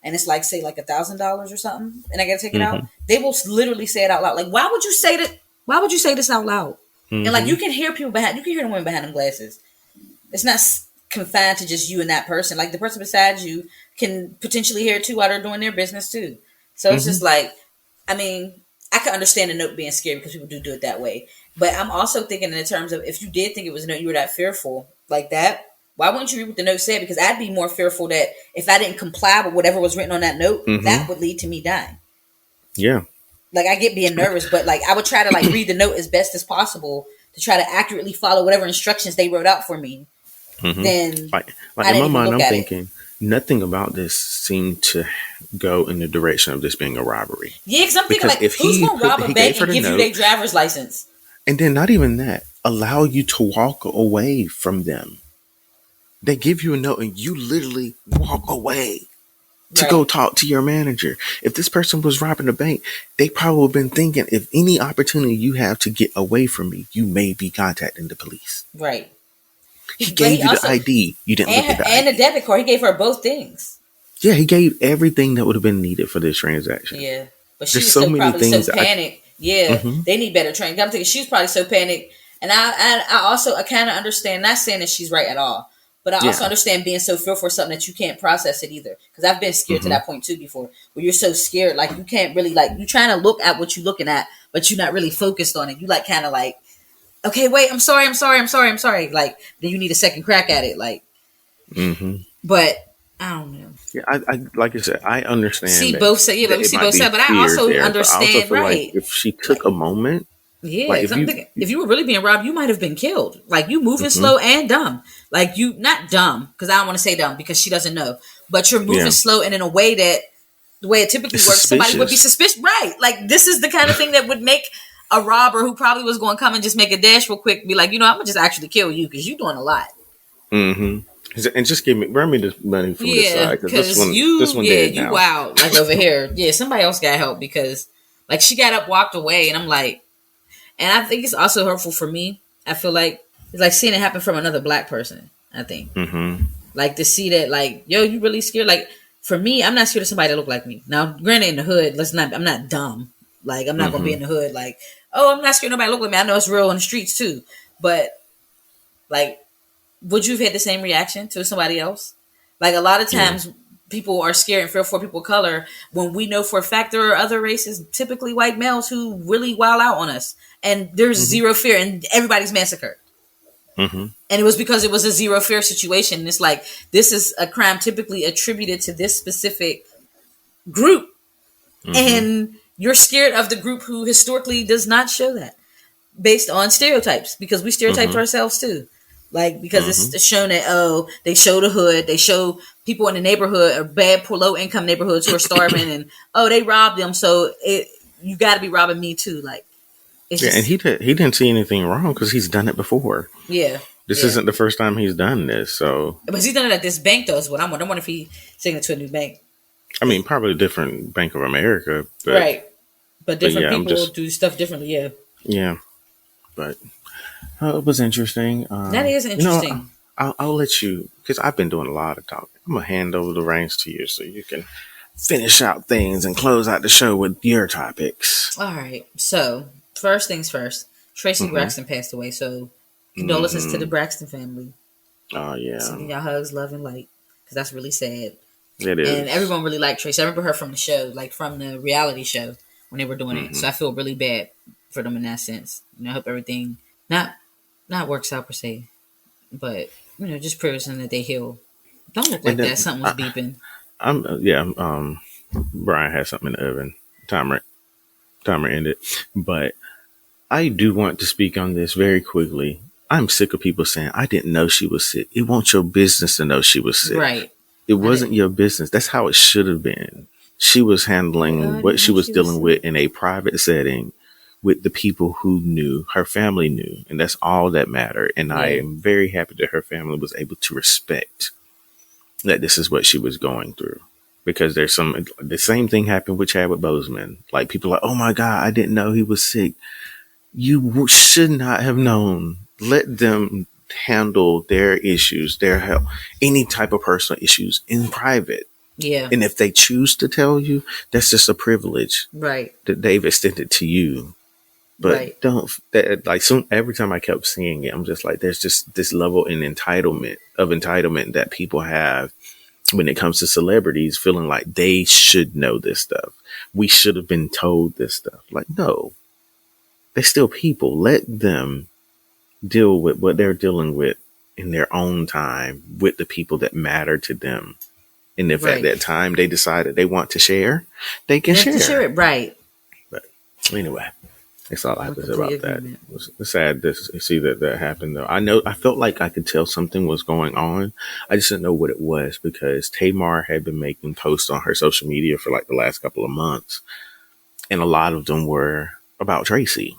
and it's like, say, like $1,000 or something, and I got to take it out, they will literally say it out loud. Like, why would you say that? Why would you say this out loud? And like, you can hear people behind, you can hear the women behind them glasses. It's not confined to just you and that person. Like the person beside you can potentially hear it too while they're doing their business too. So it's just like, I mean, I can understand the note being scary because people do it that way. But I'm also thinking in terms of, if you did think it was a note, you were that fearful like that, why wouldn't you read what the note said? Because I'd be more fearful that if I didn't comply with whatever was written on that note, that would lead to me dying. Yeah. Like I get being nervous, but like I would try to like read the note as best as possible to try to accurately follow whatever instructions they wrote out for me. Then like in my mind, I'm thinking nothing about this seemed to go in the direction of this being a robbery. Yeah, because I'm thinking like, who's going to rob a bank and give you their driver's license? And then not even that, allow you to walk away from them. They give you a note and you literally walk away to Right. go talk to your manager. If this person was robbing a bank, they probably been thinking, if any opportunity you have to get away from me, you may be contacting the police. Right. He But gave he you the also ID. You didn't look at the and a ID. debit card. He gave her both things. Yeah, he gave everything that would have been needed for this transaction. Yeah. But she There's was so so many probably so things that panicked. Yeah. Mhm. They need better training. I'm thinking she was probably so panicked. And I also I kind of understand, not saying that she's right at all, but I also Yeah. understand being so fearful for something that you can't process it either. Because I've been scared to hmm that point too before, where you're so scared, like you can't really like you trying to look at what you're looking at, but you're not really focused on it. You like kind of like, okay, wait, I'm sorry, I'm sorry, I'm sorry, I'm sorry. Like then you need a second crack at it. Like, hmm but I don't know. Yeah, I like I said, I See understand that both sides. Yeah, let that me it see might both be sides. But I fear also there, but I also understand, feel like right? if she Like, took a moment, yeah, like because I'm thinking if you were really being robbed, you might have been killed. Like you moving hmm slow and dumb. Like you not dumb because I don't want to say dumb because she doesn't know, but you're moving yeah, slow and in a way that the way it typically it's works, somebody would be suspicious. suspicious, right? Like this is the kind of thing that would make a robber who probably was going to come and just make a dash real quick be like, I'm gonna just actually kill you because you're doing a lot. hmm And just run me the money from this Yeah, side because this because one, this one dead you now. wild like over here. Yeah, somebody else got help because like she got up, walked away, and I'm like, and I think it's also hurtful for me. I feel like it's like seeing it happen from another black person. I think hmm like to see that like yo, you really scared. Like for me, I'm not scared of somebody that look like me. Now, granted, in the hood, I'm not dumb. Like I'm not gonna be hmm in the hood. Like oh, I'm not scared of nobody look like me. I know it's real in the streets too, but like would you have had the same reaction to somebody else? Like a lot of Yeah. times people are scared and fearful for people of color when we know for a fact there are other races, typically white males, who really wild out on us. And there's hmm zero fear and everybody's massacred. hmm And it was because it was a zero fear situation. It's like this is a crime typically attributed to this specific group. hmm And you're scared of the group who historically does not show that based on stereotypes because we stereotype hmm ourselves too. Like because hmm it's shown that they show the hood, they show people in the neighborhood or bad poor low income neighborhoods who are starving and they robbed them, so you got to be robbing me too. Like it's Yeah, and just he didn't see anything wrong because he's done it before. yeah This yeah. isn't the first time he's done this, so But he's done it at this bank though. Is what I'm wondering. I wonder if he's taking it to a new bank. I mean, probably a different Bank of America, Right, but but different yeah, I'm people just do stuff differently. Yeah, yeah, but it was interesting. that is interesting. I'll let you because I've been doing a lot of talking. I'm gonna hand over the reins to you so you can finish out things and close out the show with your topics. All right. So first things first. Tracy hmm Braxton passed away. So condolences to the hmm Braxton family. Oh yeah, Sending y'all hugs, love, and light because that's really sad. it And is. everyone really liked Tracy. I remember her from the show, like from the reality show when they were doing it. hmm So I feel really bad for them in that sense. I hope everything not works out per se, but just prayers and that they heal. Don't look And like then that. Something was beeping. I'm yeah. Brian has something in the oven. Timer ended, but I do want to speak on this very quickly. I'm sick of people saying, I didn't know she was sick. It wasn't your business to know she was sick. Right. It I wasn't didn't. your business. That's how it should have been. She was I handling what didn't she know was she was dealing sick. with in a private setting with the people who knew, her family knew, and that's all that mattered. And I Yeah. am very happy that her family was able to respect that this is what she was going through. Because the same thing happened with Chadwick Boseman. Like people are like, oh my God, I didn't know he was sick. You should not have known. Let them handle their issues, their health, any type of personal issues in private. Yeah. And if they choose to tell you, that's just a privilege Right. that they've extended to you. Right. But don't that like soon every time I kept seeing it, I'm just like, there's just this level in entitlement that people have when it comes to celebrities feeling like they should know this stuff. We should have been told this stuff. Like, no, they're still people. Let them deal with what they're dealing with in their own time with the people that matter to them. And if at Right. that time they decided they want to share, they can You have to share share. it. Right. But anyway, that's all I I'm have in to say complete about that. agreement. It's sad to see that happened though. I felt like I could tell something was going on. I just didn't know what it was because Tamar had been making posts on her social media for like the last couple of months. And a lot of them were about Tracy.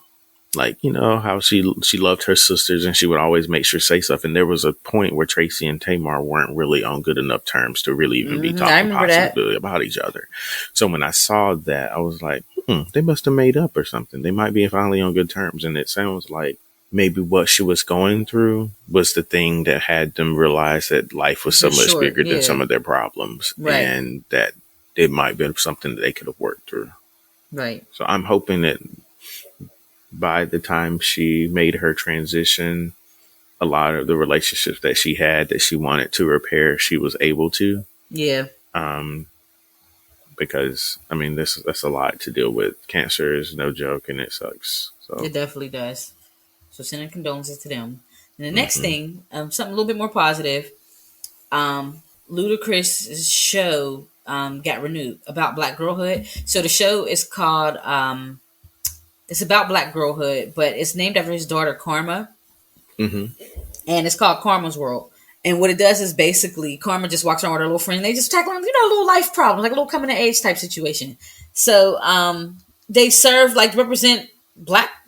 Like, you know, how she loved her sisters and she would always make sure to say stuff. And there was a point where Tracy and Tamar weren't really on good enough terms to really even be I talking remember that. positively about each other. So when I saw that, I was like, they must have made up or something. They might be finally on good terms. And it sounds like maybe what she was going through was the thing that had them realize that life was so much bigger than some of their problems. Right. And that it might be something that they could have worked through. Right. So I'm hoping that by the time she made her transition, a lot of the relationships that she had that she wanted to repair, she was able to. Yeah. Because I mean, that's a lot to deal with. Cancer is no joke, and it sucks. So it definitely does. So sending condolences to them. And the next thing, something a little bit more positive. Ludacris' show got renewed about Black girlhood. So the show is called it's about Black girlhood, but it's named after his daughter Karma, and it's called Karma's World. And what it does is basically Karma just walks around with her little friend. They just tackle, little life problems, like a little coming of age type situation. So they serve, like, represent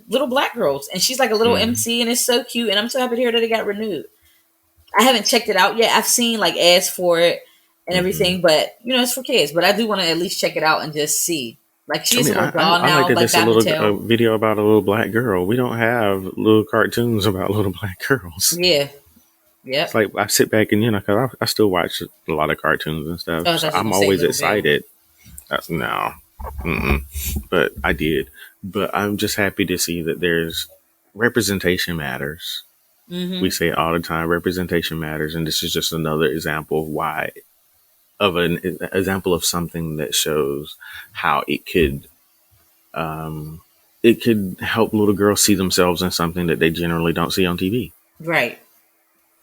little black girls, and she's like a little MC, and it's so cute. And I'm so happy to hear that it got renewed. I haven't checked it out yet. I've seen like ads for it and everything, but it's for kids. But I do want to at least check it out and just see. Like, she's a little doll now. I like that like there's a little video about a little black girl. We don't have little cartoons about little black girls. Yeah. Yeah. It's like I sit back and cause I still watch a lot of cartoons and stuff. So I'm always excited. No, but I did. But I'm just happy to see that there's representation matters. We say it all the time, representation matters, and this is just another example of an example of something that shows how it could help little girls see themselves in something that they generally don't see on TV. Right.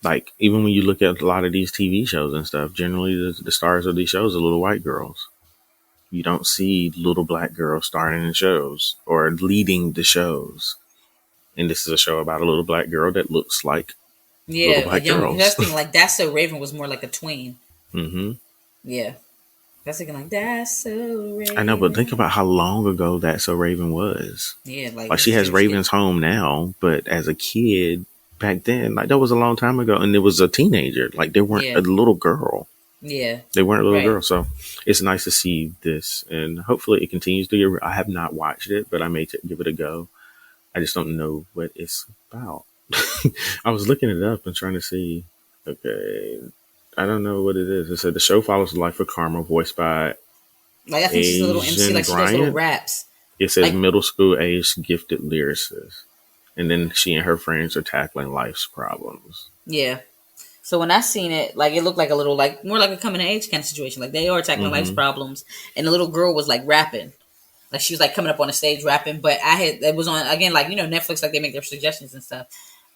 Like, even when you look at a lot of these TV shows and stuff, generally the stars of these shows are little white girls. You don't see little black girls starring in shows or leading the shows. And this is a show about a little black girl that looks like little black girls. That's thinking like That's So Raven was more like a tween. Mm-hmm. Yeah. That's thinking like That's So Raven. I know, but think about how long ago That's So Raven was. Yeah, like she has Raven's Home now, but as a kid back then, like that was a long time ago, and it was a teenager. Like they weren't a little girl. Yeah, they weren't a little girl. So it's nice to see this, and hopefully it continues to get. I have not watched it, but I may give it a go. I just don't know what it's about. I was looking it up and trying to see. Okay, I don't know what it is. It said the show follows the life of Karma, voiced by I think she's a little MC, like she does little raps. It says middle school age gifted lyricist, and then she and her friends are tackling life's problems. Yeah. So when I seen it, like it looked like a little, like more like a coming of age kind of situation. Like they are tackling life's problems, and the little girl was like rapping. Like she was like coming up on the stage rapping, but it was on again, like Netflix, like they make their suggestions and stuff,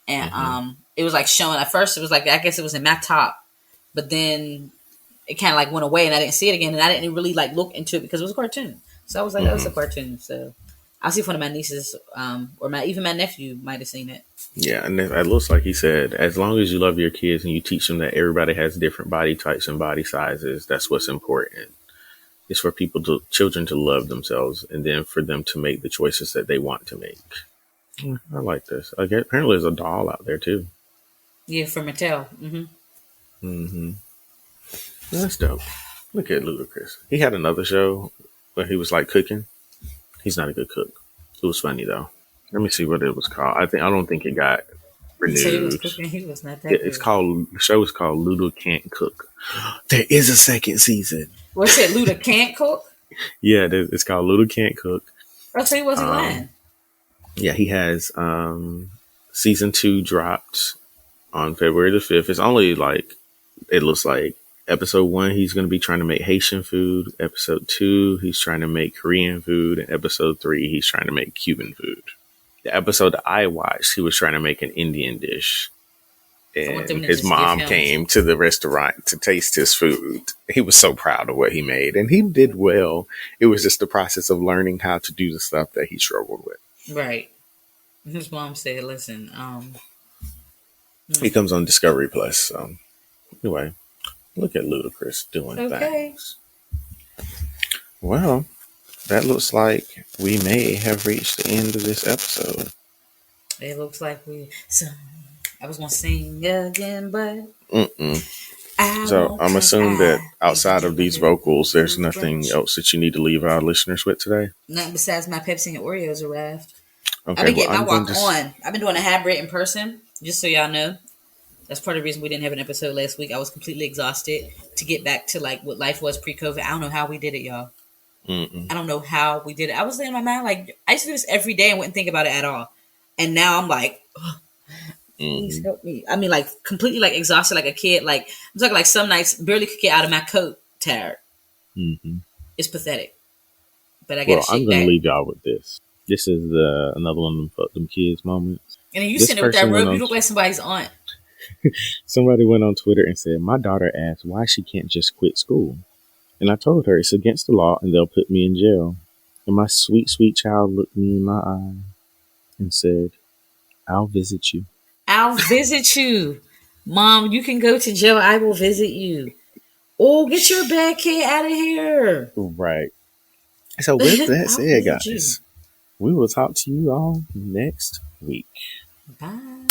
and it was like showing. At first, it was like I guess it was in my top, but then it kind of like went away, and I didn't see it again, and I didn't really like look into it because it was a cartoon. So I was like, that was a cartoon. So I'll see if one of my nieces, or even my nephew, might have seen it. Yeah, and it looks like he said, as long as you love your kids and you teach them that everybody has different body types and body sizes, that's what's important. It's for children to love themselves, and then for them to make the choices that they want to make. I like this. Apparently there's a doll out there too. Yeah, from Mattel. That's dope. Look at Ludacris. He had another show where he was like cooking. He's not a good cook. It was funny though. Let me see what it was called. I don't think it got renewed. So he was cooking. He was not that good. The show is called Luda Can't Cook. There is a second season. What's it? Luda Can't Cook? Yeah, it's called Luda Can't Cook. Oh, so he wasn't lying. Yeah, he has season 2 dropped on February the 5th. It's only like, it looks like episode 1, he's going to be trying to make Haitian food. Episode 2, he's trying to make Korean food. And episode 3, he's trying to make Cuban food. The episode that I watched, he was trying to make an Indian dish. And his mom came to the restaurant to taste his food. He was so proud of what he made, and he did well. It was just the process of learning how to do the stuff that he struggled with. Right. His mom said, listen, he comes on Discovery Plus. So anyway, look at Ludacris doing things. Well, that looks like we may have reached the end of this episode. It looks like we. So I was gonna sing again, but Mm-mm. I So won't, I'm cause assuming that I ate the outside of these Juniper vocals, there's nothing toothbrush. else that you need to leave our listeners with today. Nothing besides my Pepsi and Oreos arrived. I've Okay, been well, getting my I'm going walk to. on. I've been doing a hybrid in person, just so y'all know. That's part of the reason we didn't have an episode last week. I was completely exhausted to get back to like what life was pre-COVID. I don't know how we did it, y'all. Mm-mm. I don't know how we did it. I was in my mind like I used to do this every day and wouldn't think about it at all. And now I'm like, oh, please Mm-hmm. help me. I mean, like completely like exhausted, like a kid. Like I'm talking like some nights barely could get out of my coat. Tired. Mm-hmm. It's pathetic. But I got to Well, I'm shake going to back. leave y'all with this. This is another one of them fuck them kids moments. And then you This sitting there with that person went robe, you on. look like somebody's aunt. Somebody went on Twitter and said, "My daughter asked why she can't just quit school, and I told her it's against the law and they'll put me in jail." And my sweet, sweet child looked me in my eye and said, "I'll visit you." I'll visit you. Mom, you can go to jail. I will visit you. Oh, get your bad kid out of here. Right. So with that I'll said, visit you. guys, we will talk to you all next week. Bye.